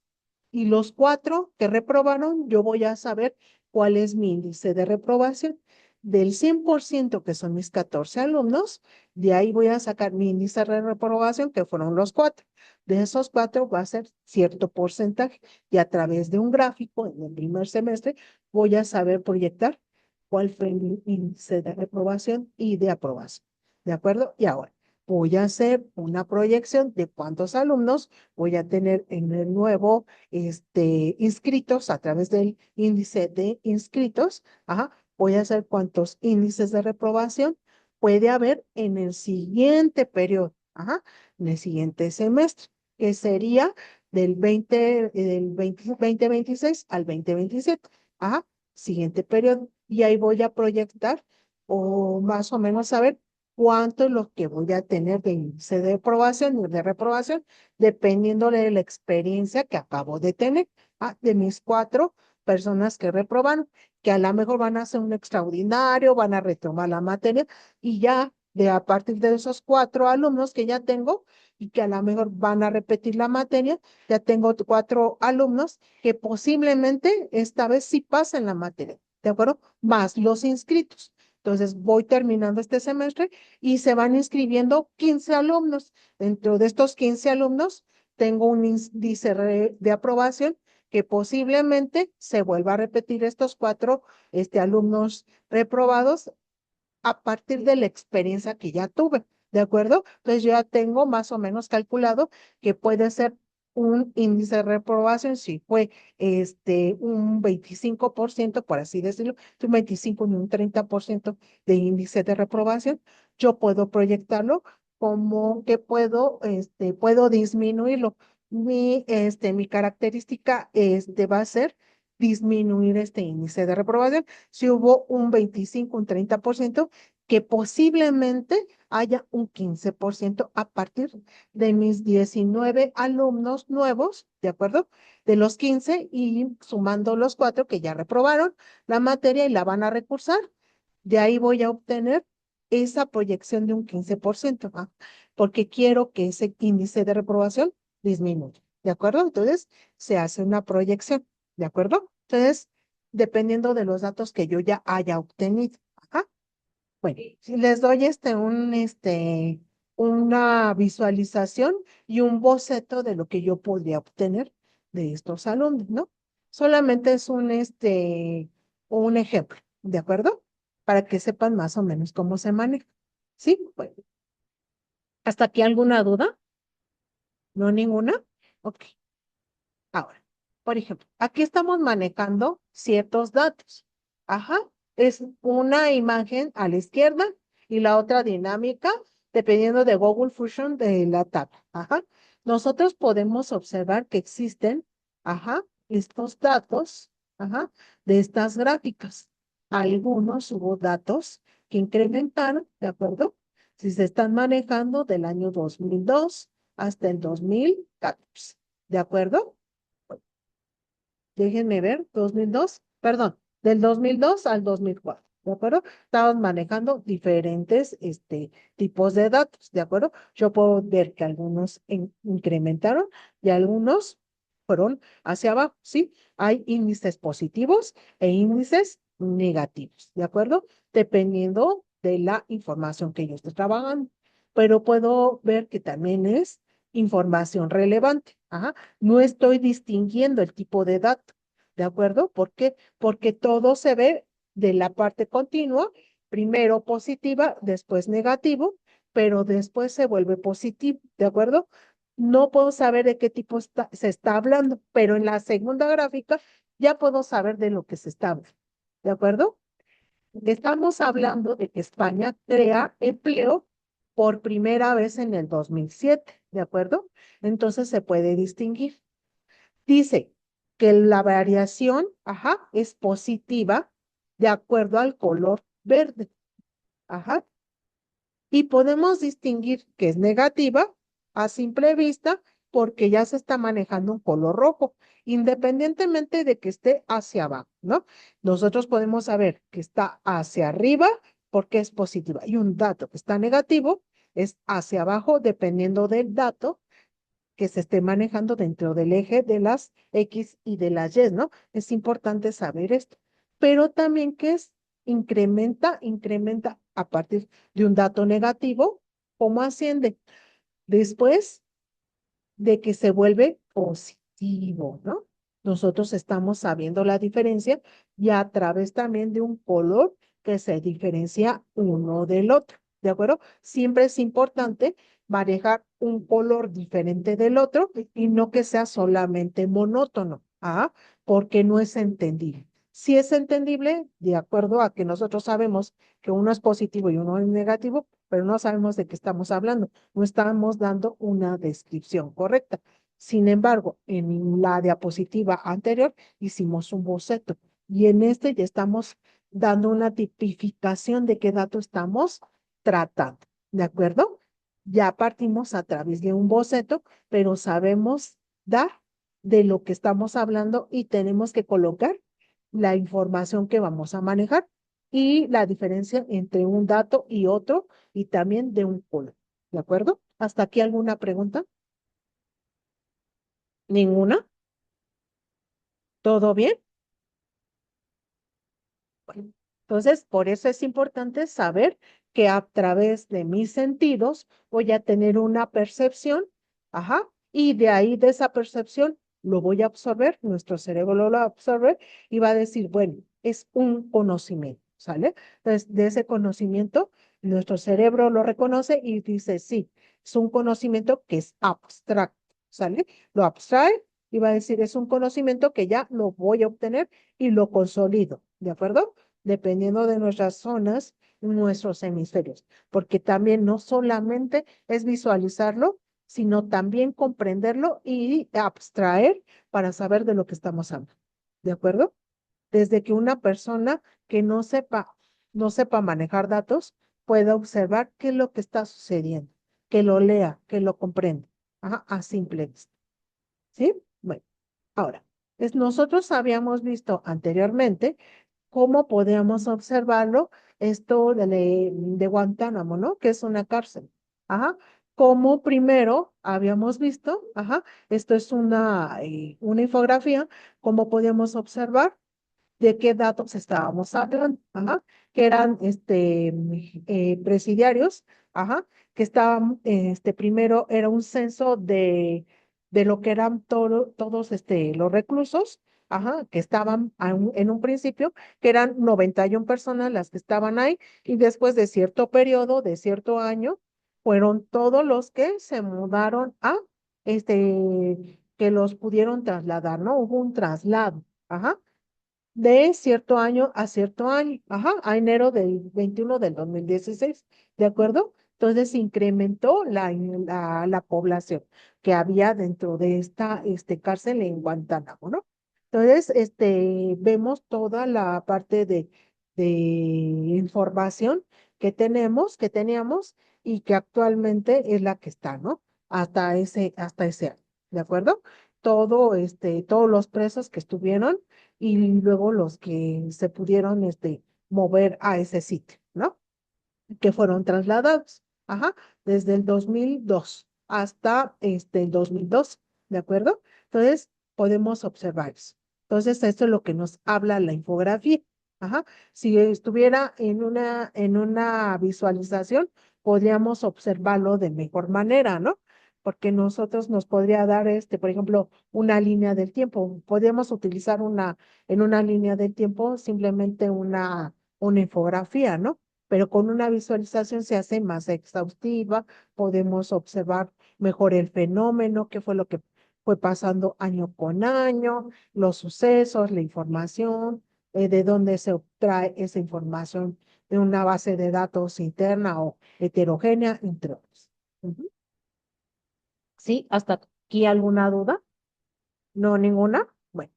[SPEAKER 1] Y los 4 que reprobaron, yo voy a saber cuál es mi índice de reprobación. Del 100% que son mis 14 alumnos, de ahí voy a sacar mi índice de reprobación, que fueron los 4. De esos 4 va a ser cierto porcentaje y a través de un gráfico en el primer semestre voy a saber proyectar cuál fue mi índice de reprobación y de aprobación. ¿De acuerdo? Y ahora voy a hacer una proyección de cuántos alumnos voy a tener en el nuevo inscritos a través del índice de inscritos. Ajá, voy a hacer cuántos índices de reprobación puede haber en el siguiente periodo. Ajá, en el siguiente semestre, que sería del 2026 al 2027. Ajá, siguiente periodo. Y ahí voy a proyectar o más o menos saber cuánto es lo que voy a tener de índice de aprobación y de reprobación, dependiendo de la experiencia que acabo de tener. De mis 4 personas que reprobaron, que a lo mejor van a hacer un extraordinario, van a retomar la materia y ya a partir de esos 4 alumnos que ya tengo y que a lo mejor van a repetir la materia, ya tengo 4 alumnos que posiblemente esta vez sí pasen la materia, ¿de acuerdo? Más los inscritos. Entonces voy terminando este semestre y se van inscribiendo 15 alumnos. Dentro de estos 15 alumnos tengo un índice de aprobación que posiblemente se vuelva a repetir estos 4 alumnos reprobados a partir de la experiencia que ya tuve, ¿de acuerdo? Entonces yo ya tengo más o menos calculado que puede ser un índice de reprobación, si fue un 25%, por así decirlo, un 25 ni un 30% de índice de reprobación, yo puedo proyectarlo como que puedo disminuirlo. Mi característica va a ser disminuir este índice de reprobación. Si hubo un 25, un 30%, que posiblemente haya un 15% a partir de mis 19 alumnos nuevos, ¿de acuerdo? De los 15 y sumando los 4 que ya reprobaron la materia y la van a recursar, de ahí voy a obtener esa proyección de un 15%, ¿ah? Porque quiero que ese índice de reprobación disminuya, ¿de acuerdo? Entonces, se hace una proyección, ¿de acuerdo? Entonces, dependiendo de los datos que yo ya haya obtenido. Ajá. Bueno, si les doy una visualización y un boceto de lo que yo podría obtener de estos alumnos, ¿no? Solamente es un ejemplo, ¿de acuerdo? Para que sepan más o menos cómo se maneja. ¿Sí? Bueno, ¿hasta aquí alguna duda? ¿No ninguna? Ok. Ahora, por ejemplo, aquí estamos manejando ciertos datos. Ajá, es una imagen a la izquierda y la otra dinámica, dependiendo de Google Fusion de la tabla. Ajá, nosotros podemos observar que existen, ajá, estos datos, ajá, de estas gráficas. Algunos hubo datos que incrementaron, ¿de acuerdo? Si se están manejando del año 2002 hasta el 2014, ¿de acuerdo? Déjenme ver, 2002, perdón, del 2002 al 2004, ¿de acuerdo? Estamos manejando diferentes tipos de datos, ¿de acuerdo? Yo puedo ver que algunos incrementaron y algunos fueron hacia abajo, ¿sí? Hay índices positivos e índices negativos, ¿de acuerdo? Dependiendo de la información que yo esté trabajando, pero puedo ver que también es información relevante, ajá. No estoy distinguiendo el tipo de dato, ¿de acuerdo? ¿Por qué? Porque todo se ve de la parte continua, primero positiva, después negativo, pero después se vuelve positivo, ¿de acuerdo? No puedo saber de qué tipo se está hablando, pero en la segunda gráfica ya puedo saber de lo que se está hablando, ¿de acuerdo? Estamos hablando de que España crea empleo por primera vez en el 2007, ¿de acuerdo? Entonces se puede distinguir. Dice que la variación, ajá, es positiva de acuerdo al color verde, ajá. Y podemos distinguir que es negativa a simple vista porque ya se está manejando un color rojo, independientemente de que esté hacia abajo, ¿no? Nosotros podemos saber que está hacia arriba porque es positiva y un dato que está negativo es hacia abajo dependiendo del dato que se esté manejando dentro del eje de las X y de las Y, ¿no? Es importante saber esto. Pero también que es incrementa a partir de un dato negativo, ¿cómo asciende? Después de que se vuelve positivo, ¿no? Nosotros estamos sabiendo la diferencia y a través también de un color que se diferencia uno del otro, ¿de acuerdo? Siempre es importante manejar un color diferente del otro y no que sea solamente monótono, ¿ah? Porque no es entendible. Si es entendible, de acuerdo a que nosotros sabemos que uno es positivo y uno es negativo, pero no sabemos de qué estamos hablando, no estamos dando una descripción correcta. Sin embargo, en la diapositiva anterior hicimos un boceto y en este ya estamos dando una tipificación de qué dato estamos tratando, ¿de acuerdo? Ya partimos a través de un boceto, pero sabemos dar de lo que estamos hablando y tenemos que colocar la información que vamos a manejar y la diferencia entre un dato y otro y también de un color. ¿De acuerdo? ¿Hasta aquí alguna pregunta? ¿Ninguna? ¿Todo bien? Bueno, entonces, por eso es importante saber que a través de mis sentidos voy a tener una percepción, ajá, y de ahí de esa percepción lo voy a absorber, nuestro cerebro lo va a absorber y va a decir, bueno, es un conocimiento, ¿sale? Entonces, de ese conocimiento, nuestro cerebro lo reconoce y dice, sí, es un conocimiento que es abstracto, ¿sale? Lo abstrae y va a decir, es un conocimiento que ya lo voy a obtener y lo consolido, ¿de acuerdo? Dependiendo de nuestras zonas, nuestros hemisferios, porque también no solamente es visualizarlo, sino también comprenderlo y abstraer para saber de lo que estamos hablando. ¿De acuerdo? Desde que una persona que no sepa manejar datos, pueda observar qué es lo que está sucediendo, que lo lea, que lo comprenda, ajá, a simple vista. ¿Sí? Bueno, ahora, nosotros habíamos visto anteriormente cómo podríamos observarlo, esto de Guantánamo, ¿no? Que es una cárcel. Ajá. Como primero habíamos visto, ajá, esto es una infografía, cómo podíamos observar de qué datos estábamos hablando, ajá, que eran presidiarios, ajá, que estaban, primero era un censo de lo que eran todos los reclusos, ajá, que estaban en un principio, que eran 91 personas las que estaban ahí, y después de cierto periodo, de cierto año, fueron todos los que se mudaron que los pudieron trasladar, ¿no? Hubo un traslado, ajá de cierto año a cierto año, ajá, a enero del 21 del 2016, ¿de acuerdo? Entonces se incrementó la población que había dentro de esta cárcel en Guantánamo, ¿no? Entonces, vemos toda la parte de información que teníamos y que actualmente es la que está, ¿no? Hasta ese año, ¿de acuerdo? Todos los presos que estuvieron y luego los que se pudieron mover a ese sitio, ¿no? Que fueron trasladados, ajá, desde el 2002 hasta el 2002, ¿de acuerdo? Entonces, podemos observar eso. Entonces, esto es lo que nos habla la infografía, ajá. Si estuviera en una visualización, podríamos observarlo de mejor manera, ¿no? Porque nosotros nos podría dar, por ejemplo, una línea del tiempo. Podríamos utilizar en una línea del tiempo simplemente una infografía, ¿no? Pero con una visualización se hace más exhaustiva, podemos observar mejor el fenómeno, qué fue lo que fue pasando año con año, los sucesos, la información, de dónde se obtrae esa información de una base de datos interna o heterogénea, entre otros. Ujú. ¿Sí? ¿Hasta aquí alguna duda? ¿No ninguna? Bueno,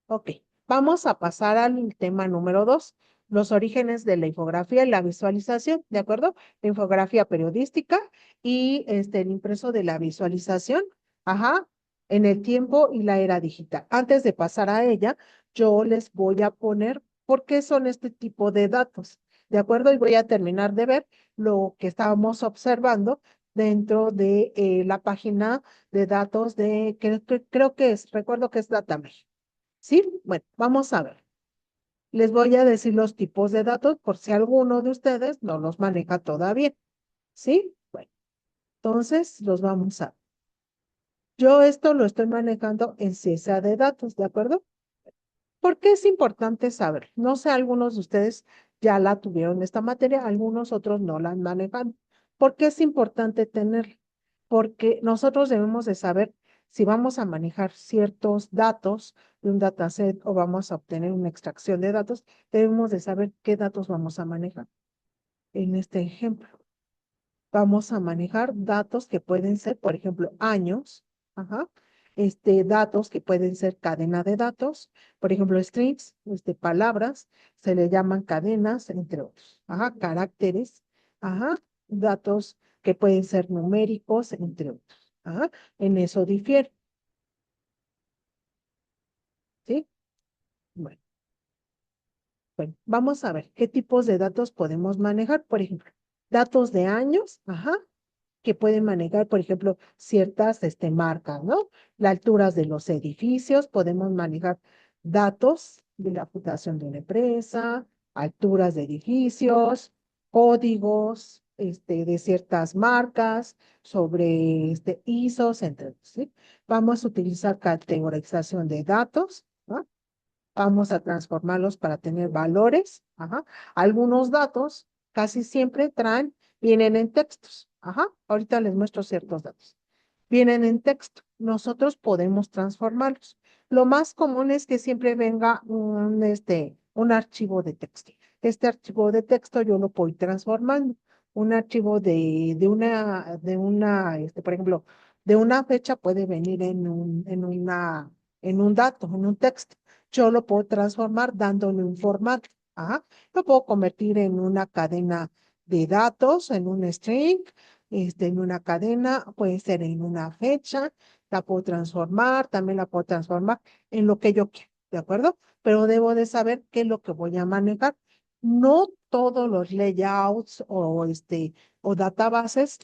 [SPEAKER 1] ok. Vamos a pasar al tema número 2, los orígenes de la infografía y la visualización, ¿de acuerdo? La infografía periodística y el impreso de la visualización, ajá, en el tiempo y la era digital. Antes de pasar a ella, yo les voy a poner por qué son este tipo de datos, ¿de acuerdo? Y voy a terminar de ver lo que estábamos observando dentro de la página de datos de, creo que es, recuerdo que es Datamage. ¿Sí? Bueno, vamos a ver. Les voy a decir los tipos de datos por si alguno de ustedes no los maneja todavía. ¿Sí? Bueno, entonces los vamos a... Yo esto lo estoy manejando en ciencia de datos, ¿de acuerdo? ¿Por qué es importante saber? No sé, algunos de ustedes ya la tuvieron esta materia, algunos otros no la han manejado. ¿Por qué es importante tenerla? Porque nosotros debemos de saber si vamos a manejar ciertos datos de un dataset o vamos a obtener una extracción de datos, debemos de saber qué datos vamos a manejar. En este ejemplo, vamos a manejar datos que pueden ser, por ejemplo, años, ajá, datos que pueden ser cadena de datos, por ejemplo, strings, palabras, se le llaman cadenas, entre otros, ajá, caracteres, ajá, datos que pueden ser numéricos, entre otros, ajá, en eso difiere, ¿sí? Bueno, bueno, vamos a ver qué tipos de datos podemos manejar, por ejemplo, datos de años, ajá, que pueden manejar, por ejemplo, ciertas marcas, ¿no? Las alturas de los edificios, podemos manejar datos de la fundación de una empresa, alturas de edificios, códigos, de ciertas marcas, sobre ISOs, entre otros, ¿sí? Vamos a utilizar categorización de datos, ¿no? Vamos a transformarlos para tener valores. Ajá. Algunos datos casi siempre vienen en textos. Ajá. Ahorita les muestro ciertos datos. Vienen en texto. Nosotros podemos transformarlos. Lo más común es que siempre venga un archivo de texto. Este archivo de texto yo lo puedo ir transformando. Un archivo por ejemplo, de una fecha puede venir en un dato, en un texto. Yo lo puedo transformar dándole un formato. Ajá. Lo puedo convertir en una cadena de datos, en un string, en una cadena, puede ser en una fecha, la puedo transformar, también la puedo transformar en lo que yo quiera, ¿de acuerdo? Pero debo de saber qué es lo que voy a manejar. No todos los layouts o databases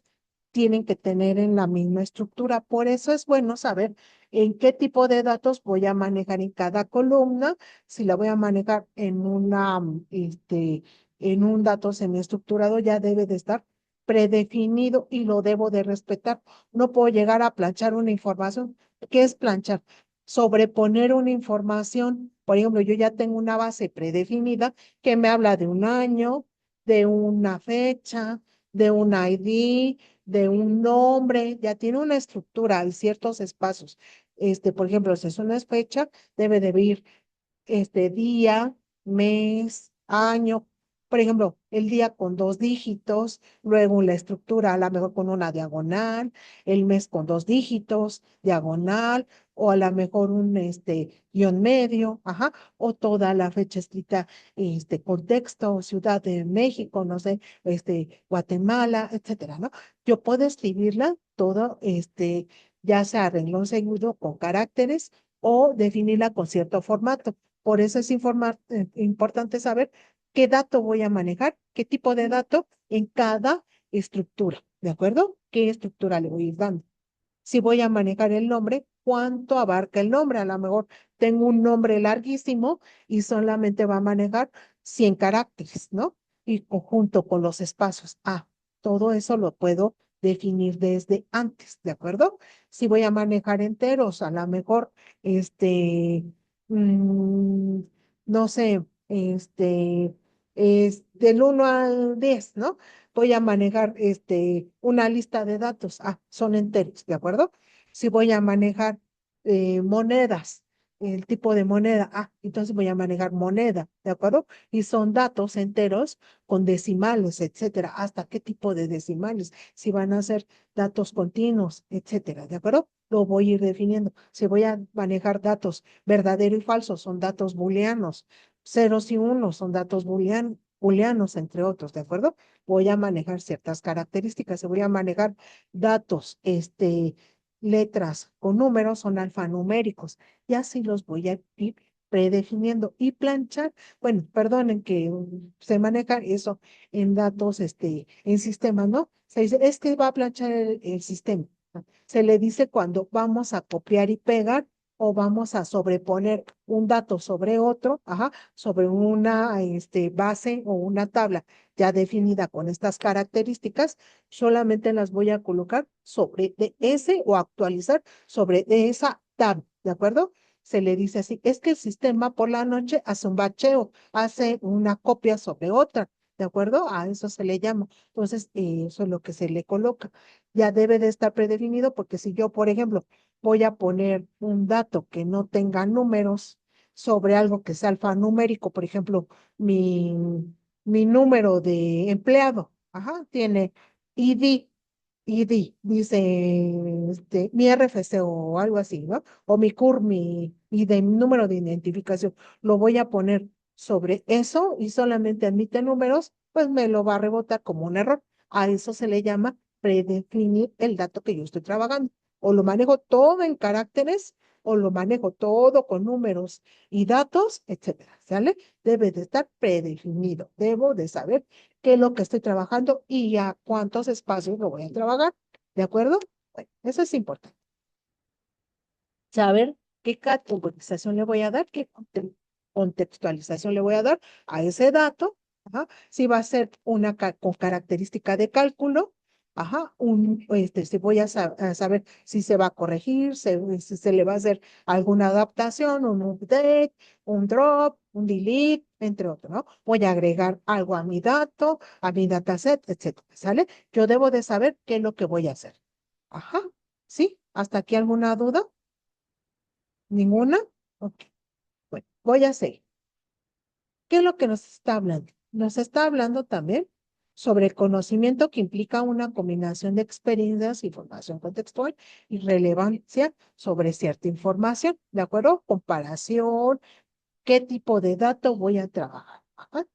[SPEAKER 1] tienen que tener en la misma estructura. Por eso es bueno saber en qué tipo de datos voy a manejar en cada columna, si la voy a manejar en un dato semiestructurado, ya debe de estar predefinido y lo debo de respetar. No puedo llegar a planchar una información. ¿Qué es planchar? Sobreponer una información. Por ejemplo, yo ya tengo una base predefinida que me habla de un año, de una fecha, de un ID, de un nombre, ya tiene una estructura y ciertos espacios. Por ejemplo, si es una fecha, debe de ir día, mes, año. Por ejemplo, el día con dos dígitos, luego la estructura a lo mejor con una diagonal, el mes con dos dígitos, diagonal, o a lo mejor un guión medio, ajá, o toda la fecha escrita, contexto, Ciudad de México, no sé, Guatemala, etcétera, ¿no? Yo puedo escribirla todo, ya sea a renglón seguido con caracteres o definirla con cierto formato. Por eso es importante saber qué dato voy a manejar, qué tipo de dato en cada estructura, ¿de acuerdo? ¿Qué estructura le voy a ir dando? Si voy a manejar el nombre, ¿cuánto abarca el nombre? A lo mejor tengo un nombre larguísimo y solamente va a manejar 100 caracteres, ¿no? Y junto con los espacios. Todo eso lo puedo definir desde antes, ¿de acuerdo? Si voy a manejar enteros, a lo mejor, mm, no sé, es del 1 al 10, ¿no? Voy a manejar una lista de datos. Son enteros, ¿de acuerdo? Si voy a manejar monedas, el tipo de moneda. Ah, entonces voy a manejar moneda, ¿de acuerdo? Y son datos enteros con decimales, etcétera. ¿Hasta qué tipo de decimales? Si van a ser datos continuos, etcétera, ¿de acuerdo? Lo voy a ir definiendo. Si voy a manejar datos verdadero y falso, son datos booleanos. Ceros y unos son datos booleanos, entre otros, ¿de acuerdo? Voy a manejar ciertas características. Si voy a manejar datos, letras con números, son alfanuméricos. Y así los voy a ir predefiniendo y planchar. Bueno, perdonen que se maneja eso en datos, en sistemas, ¿no? Se dice, es que va a planchar el sistema. Se le dice cuando vamos a copiar y pegar o vamos a sobreponer un dato sobre otro, ajá, sobre una base o una tabla ya definida con estas características, solamente las voy a colocar sobre de ese o actualizar sobre de esa tabla, ¿de acuerdo? Se le dice así, es que el sistema por la noche hace un bacheo, hace una copia sobre otra, ¿de acuerdo? A eso se le llama. Entonces, eso es lo que se le coloca. Ya debe de estar predefinido porque si yo, por ejemplo, voy a poner un dato que no tenga números sobre algo que sea alfanumérico, por ejemplo, mi, mi número de empleado, ajá, tiene ID, ID, dice mi RFC o algo así, ¿no? O mi CUR, mi número de identificación, lo voy a poner sobre eso y solamente admite números, pues me lo va a rebotar como un error. A eso se le llama predefinir el dato que yo estoy trabajando. O lo manejo todo en caracteres o lo manejo todo con números y datos, etcétera, ¿sale? Debe de estar predefinido. Debo de saber qué es lo que estoy trabajando y a cuántos espacios lo voy a trabajar, ¿de acuerdo? Bueno, eso es importante. Saber qué categorización le voy a dar, qué contextualización le voy a dar a ese dato, ajá, si va a ser una con característica de cálculo, ajá, si voy a saber si se va a corregir, si se le va a hacer alguna adaptación, un update, un drop, un delete, entre otros, ¿no? Voy a agregar algo a mi dataset, etcétera, ¿sale? Yo debo de saber qué es lo que voy a hacer. Ajá, ¿sí? ¿Hasta aquí alguna duda? ¿Ninguna? Ok, bueno, voy a seguir. ¿Qué es lo que nos está hablando? Nos está hablando también sobre el conocimiento que implica una combinación de experiencias, información contextual y relevancia sobre cierta información, ¿de acuerdo? Comparación, qué tipo de dato voy a trabajar. Ajá.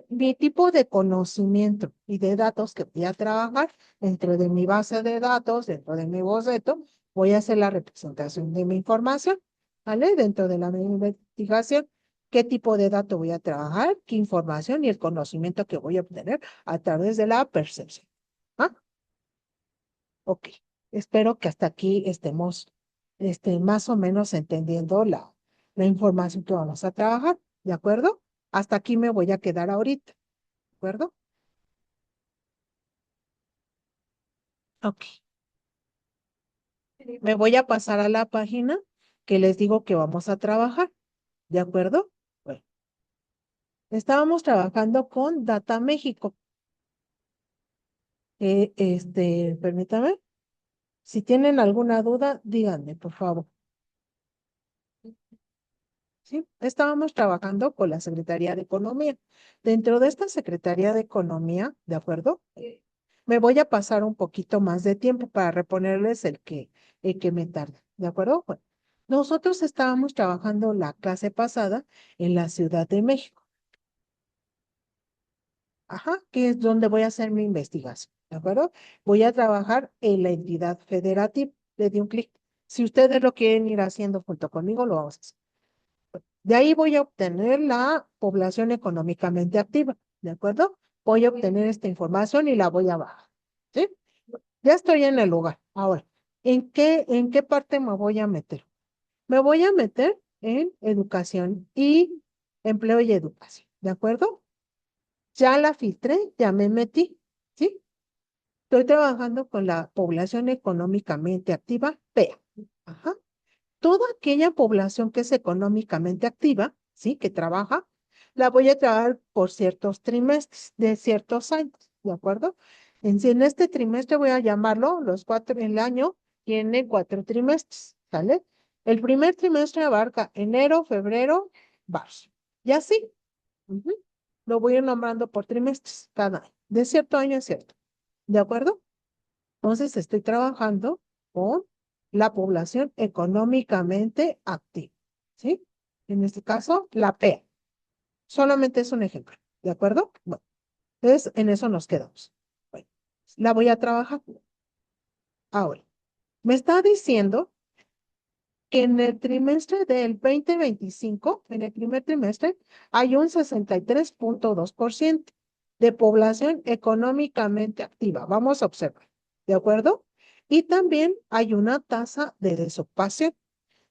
[SPEAKER 1] Mi tipo de conocimiento y de datos que voy a trabajar dentro de mi base de datos, dentro de mi boceto, voy a hacer la representación de mi información, ¿vale? Dentro de la mi investigación, qué tipo de dato voy a trabajar, qué información y el conocimiento que voy a obtener a través de la percepción. ¿Ah? Ok. Espero que hasta aquí estemos más o menos entendiendo la información que vamos a trabajar, ¿de acuerdo? Hasta aquí me voy a quedar ahorita, ¿de acuerdo? Ok. Me voy a pasar a la página que les digo que vamos a trabajar, ¿de acuerdo? Bueno, estábamos trabajando con Data México. Permítame. Si tienen alguna duda, díganme, por favor. Sí, estábamos trabajando con la Secretaría de Economía. Dentro de esta Secretaría de Economía, ¿de acuerdo? Me voy a pasar un poquito más de tiempo para reponerles el que me tarda, ¿de acuerdo? Bueno, nosotros estábamos trabajando la clase pasada en la Ciudad de México, ajá, que es donde voy a hacer mi investigación, ¿de acuerdo? Voy a trabajar en la entidad federativa. Le di un clic. Si ustedes lo quieren ir haciendo junto conmigo, lo vamos a hacer. De ahí voy a obtener la población económicamente activa, ¿de acuerdo? Voy a obtener esta información y la voy a bajar, ¿sí? Ya estoy en el lugar. Ahora, en qué parte me voy a meter? Me voy a meter en educación y empleo y educación, ¿de acuerdo? Ya la filtré, ya me metí, ¿sí? Estoy trabajando con la población económicamente activa, PEA. Ajá. Toda aquella población que es económicamente activa, ¿sí? Que trabaja, la voy a trabajar por ciertos trimestres de ciertos años, ¿de acuerdo? En este trimestre voy a llamarlo el año tiene 4 trimestres, ¿sale? El primer trimestre abarca enero, febrero, marzo. Y así. Ujú. Lo voy a ir nombrando por trimestres cada año, de cierto año a cierto. ¿De acuerdo? Entonces estoy trabajando con la población económicamente activa, ¿sí? En este caso, la PEA. Solamente es un ejemplo, ¿de acuerdo? Bueno, entonces en eso nos quedamos. Bueno, la voy a trabajar. Ahora, me está diciendo que en el trimestre del 2025, en el primer trimestre, hay un 63.2% de población económicamente activa. Vamos a observar, ¿de acuerdo? Y también hay una tasa de desocupación,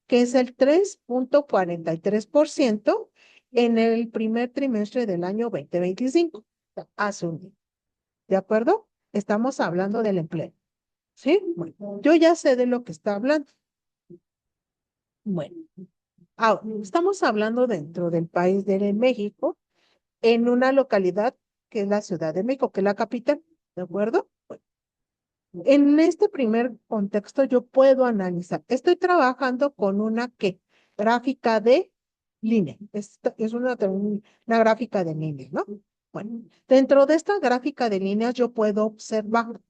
[SPEAKER 1] que es el 3.43% en el primer trimestre del año 2025. Hace un día, ¿de acuerdo? Estamos hablando del empleo, ¿sí? Bueno, yo ya sé de lo que está hablando. Bueno. Ahora, estamos hablando dentro del país de México, en una localidad que es la Ciudad de México, que es la capital, ¿de acuerdo? Bueno, en este primer contexto yo puedo analizar. Estoy trabajando con una gráfica de línea. Es una gráfica de línea, ¿no? Bueno, dentro de esta gráfica de líneas yo puedo observar.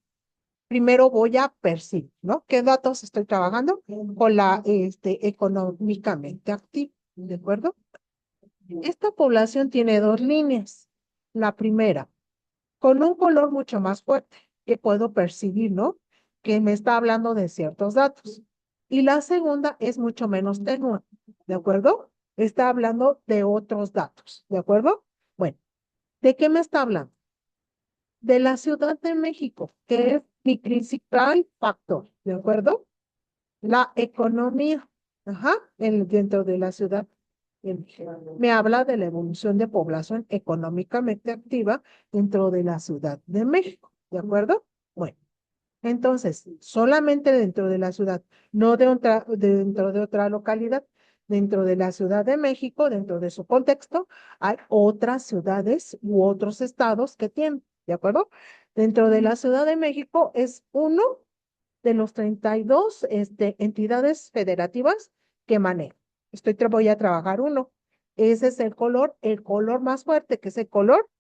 [SPEAKER 1] Primero voy a percibir, ¿no? ¿Qué datos estoy trabajando? Con la económicamente activa, ¿de acuerdo? Esta población tiene dos líneas. La primera, con un color mucho más fuerte, que puedo percibir, ¿no? Que me está hablando de ciertos datos. Y la segunda es mucho menos tenue, ¿de acuerdo? Está hablando de otros datos, ¿de acuerdo? Bueno, ¿de qué me está hablando? De la Ciudad de México, que es mi principal factor, ¿de acuerdo? La economía, ajá, dentro de la ciudad. Me habla de la evolución de población económicamente activa dentro de la Ciudad de México, ¿de acuerdo? Bueno, entonces, solamente dentro de la ciudad, no dentro de otra localidad, dentro de la Ciudad de México, dentro de su contexto, hay otras ciudades u otros estados que tienen, ¿de acuerdo? Dentro de la Ciudad de México es uno de los 32 entidades federativas que manejo. Voy a trabajar uno. Ese es el color más fuerte, que es el color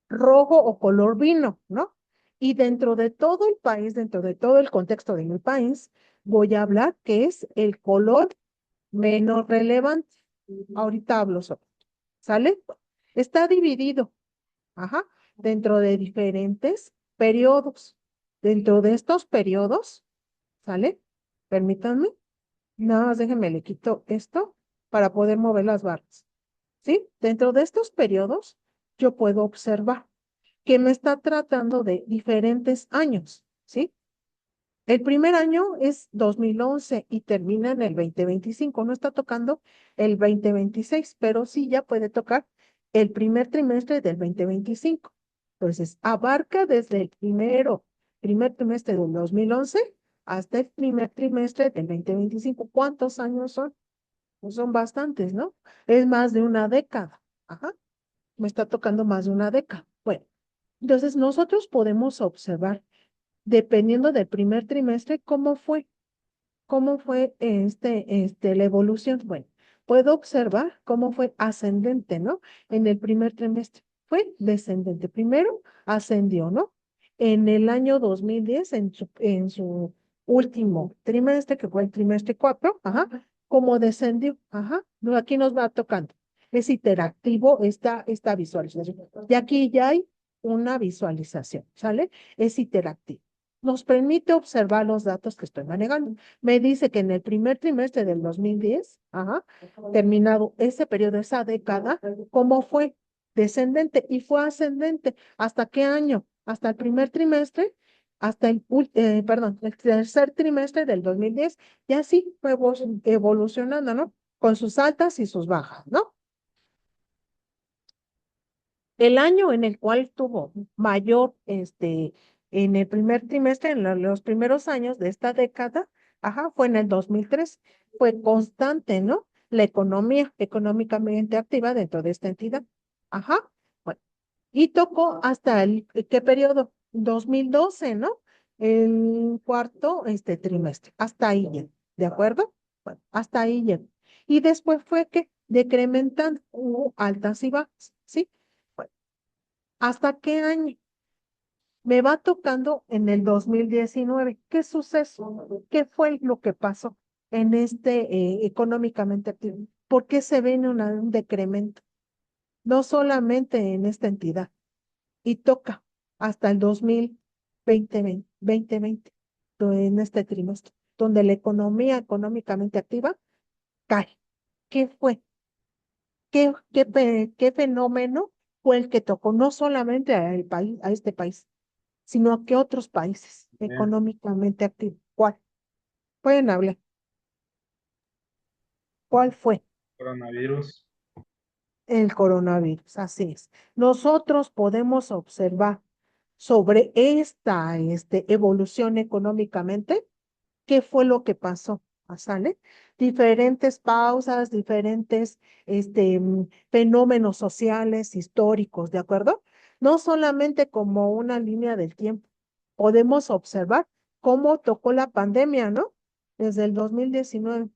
[SPEAKER 1] rojo o color vino, ¿no? Y dentro de todo el país, dentro de todo el contexto de mi país, voy a hablar que es el color menos relevante. Ahorita hablo sobre, ¿sale? Está dividido, ajá, dentro de diferentes periodos. Dentro de estos periodos, ¿sale? Permítanme, nada más déjenme, le quito esto para poder mover las barras, ¿sí? Dentro de estos periodos, yo puedo observar que me está tratando de diferentes años, ¿sí? El primer año es 2011 y termina en el 2025. No está tocando el 2026, pero sí ya puede tocar el primer trimestre del 2025. Entonces, abarca desde el primer trimestre del 2011 hasta el primer trimestre del 2025. ¿Cuántos años son? Pues son bastantes, ¿no? Es más de una década. Ajá, me está tocando más de una década. Bueno, entonces nosotros podemos observar, dependiendo del primer trimestre, cómo fue la evolución. Bueno, puedo observar cómo fue ascendente, ¿no? En el primer trimestre fue descendente. Primero ascendió, ¿no? En el año 2010, en su último trimestre, que fue el trimestre 4, ajá, como descendió, ajá, aquí nos va tocando. Es interactivo esta visualización. Y aquí ya hay una visualización, ¿sale? Es interactivo. Nos permite observar los datos que estoy manejando. Me dice que en el primer trimestre del 2010, ajá, terminado ese periodo, esa década, ¿cómo fue? Descendente y fue ascendente. ¿Hasta qué año? Hasta el primer trimestre, el tercer trimestre del 2010, y así fue evolucionando, ¿no? Con sus altas y sus bajas, ¿no? El año en el cual tuvo mayor, en el primer trimestre, en los primeros años de esta década, ajá, fue en el 2003. Fue constante, ¿no? La economía económicamente activa dentro de esta entidad. Ajá, bueno, y tocó hasta ¿qué periodo? 2012, ¿no? el cuarto trimestre. Hasta ahí llegó, ¿de acuerdo? Bueno, hasta ahí llegó. Y después fue que decrementan, hubo altas y bajas, ¿sí? Bueno, ¿hasta qué año? Me va tocando en el 2019. ¿Qué suceso? ¿Qué fue lo que pasó en económicamente activo? ¿Por qué se ve un decremento? No solamente en esta entidad, y toca hasta el 2020, en este trimestre, donde la economía económicamente activa cae. ¿Qué fue? ¿Qué fenómeno fue el que tocó no solamente al país, a este país, sino a qué otros países económicamente activos? ¿Cuál? Pueden hablar. ¿Cuál fue?
[SPEAKER 2] Coronavirus.
[SPEAKER 1] El coronavirus, así es. Nosotros podemos observar sobre esta evolución económicamente. ¿Qué fue lo que pasó? ¿Sale? Diferentes pausas, diferentes fenómenos sociales, históricos, ¿de acuerdo? No solamente como una línea del tiempo. Podemos observar cómo tocó la pandemia, ¿no? Desde el 2019,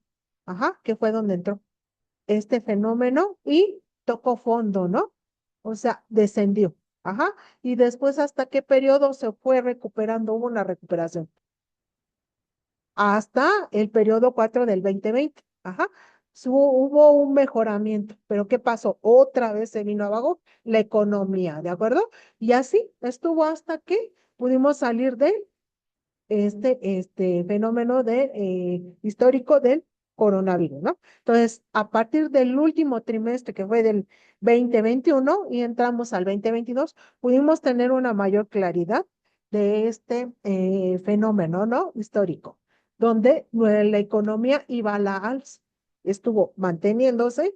[SPEAKER 1] ajá, que fue donde entró este fenómeno y tocó fondo, ¿no? O sea, descendió, ajá. Y después, ¿hasta qué periodo se fue recuperando? Hubo una recuperación hasta el periodo 4 del 2020. Ajá. Hubo un mejoramiento, pero ¿qué pasó? Otra vez se vino abajo la economía, ¿de acuerdo? Y así estuvo hasta que pudimos salir de este fenómeno histórico del coronavirus, ¿no? Entonces, a partir del último trimestre que fue del 2021 y entramos al 2022, pudimos tener una mayor claridad de este fenómeno, ¿no? Histórico, donde la economía iba a la alza, estuvo manteniéndose.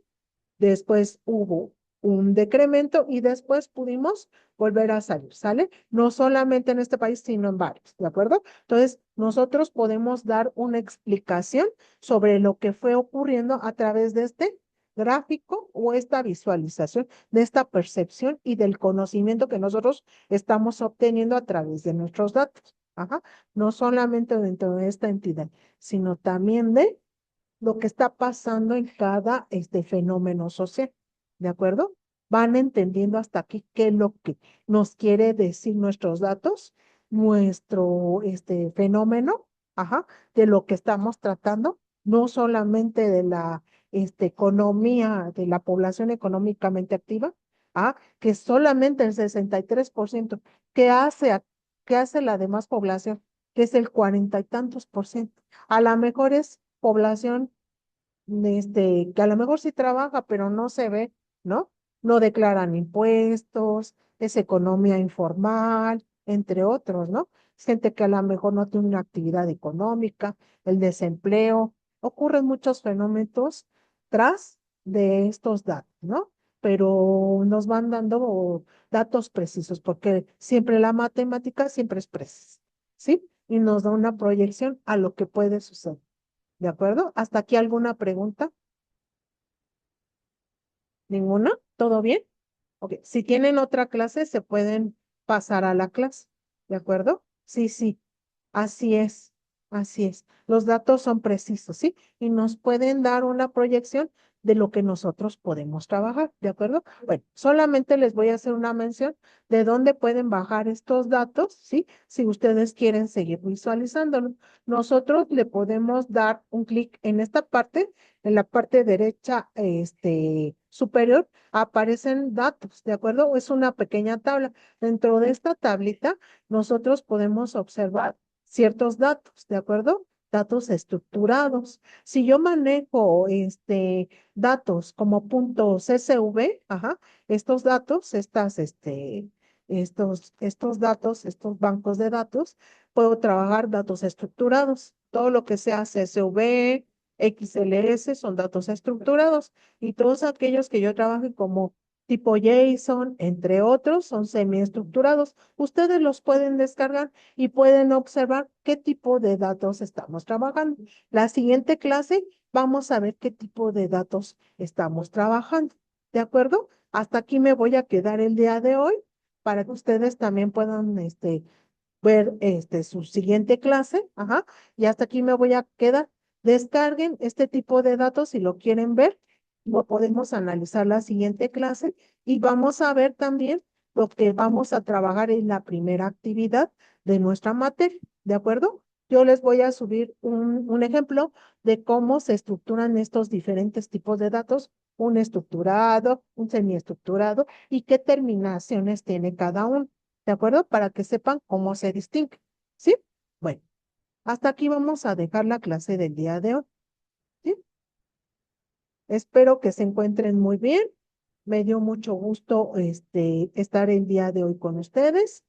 [SPEAKER 1] Después hubo un decremento y después pudimos volver a salir, ¿sale? No solamente en este país, sino en varios, ¿de acuerdo? Entonces, nosotros podemos dar una explicación sobre lo que fue ocurriendo a través de este gráfico o esta visualización, de esta percepción y del conocimiento que nosotros estamos obteniendo a través de nuestros datos. Ajá. No solamente dentro de esta entidad, sino también de lo que está pasando en cada fenómeno social, ¿de acuerdo? Van entendiendo hasta aquí qué es lo que nos quiere decir nuestros datos, nuestro fenómeno, ajá, de lo que estamos tratando, no solamente de la economía, de la población económicamente activa, que solamente el 63%, ¿qué hace, qué hace la demás población? Que es el cuarenta y tantos por ciento. A lo mejor es población que a lo mejor sí trabaja, pero no se ve, ¿no? No declaran impuestos, es economía informal, entre otros, ¿no? Es gente que a lo mejor no tiene una actividad económica, el desempleo, ocurren muchos fenómenos tras de estos datos, ¿no? Pero nos van dando datos precisos, porque siempre la matemática siempre es precisa, ¿sí? Y nos da una proyección a lo que puede suceder. ¿De acuerdo? ¿Hasta aquí alguna pregunta? ¿Ninguna? ¿Todo bien? Ok. Si tienen otra clase, se pueden pasar a la clase. ¿De acuerdo? Sí, sí. Así es. Así es. Los datos son precisos, ¿sí? Y nos pueden dar una proyección de lo que nosotros podemos trabajar. ¿De acuerdo? Bueno, solamente les voy a hacer una mención de dónde pueden bajar estos datos, ¿sí? Si ustedes quieren seguir visualizándolo. Nosotros le podemos dar un clic en esta parte, en la parte derecha, superior aparecen datos, ¿de acuerdo? Es una pequeña tabla. Dentro de esta tablita, nosotros podemos observar ciertos datos, ¿de acuerdo? Datos estructurados. Si yo manejo datos como punto CSV, ajá, estos datos, estos datos, estos bancos de datos, puedo trabajar datos estructurados. Todo lo que sea CSV, XLS son datos estructurados y todos aquellos que yo trabaje como tipo JSON, entre otros, son semiestructurados. Ustedes los pueden descargar y pueden observar qué tipo de datos estamos trabajando. La siguiente clase vamos a ver qué tipo de datos estamos trabajando. ¿De acuerdo? Hasta aquí me voy a quedar el día de hoy para que ustedes también puedan ver su siguiente clase, ajá, y hasta aquí me voy a quedar. Descarguen este tipo de datos si lo quieren ver, lo podemos analizar la siguiente clase y vamos a ver también lo que vamos a trabajar en la primera actividad de nuestra materia, ¿de acuerdo? Yo les voy a subir un ejemplo de cómo se estructuran estos diferentes tipos de datos, un estructurado, un semiestructurado y qué terminaciones tiene cada uno. ¿De acuerdo? Para que sepan cómo se distingue. ¿Sí? Bueno, hasta aquí vamos a dejar la clase del día de hoy. ¿Sí? Espero que se encuentren muy bien. Me dio mucho gusto estar el día de hoy con ustedes.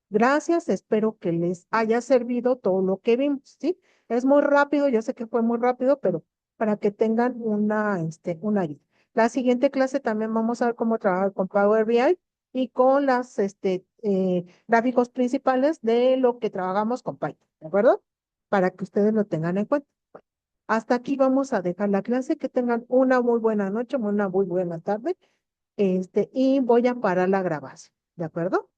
[SPEAKER 1] Gracias, espero que les haya servido todo lo que vimos, ¿sí? Es muy rápido, yo sé que fue muy rápido, pero para que tengan una guía. La siguiente clase también vamos a ver cómo trabajar con Power BI y con las gráficos principales de lo que trabajamos con Python, ¿de acuerdo? Para que ustedes lo tengan en cuenta. Hasta aquí vamos a dejar la clase, que tengan una muy buena noche, una muy buena tarde, y voy a parar la grabación, ¿de acuerdo?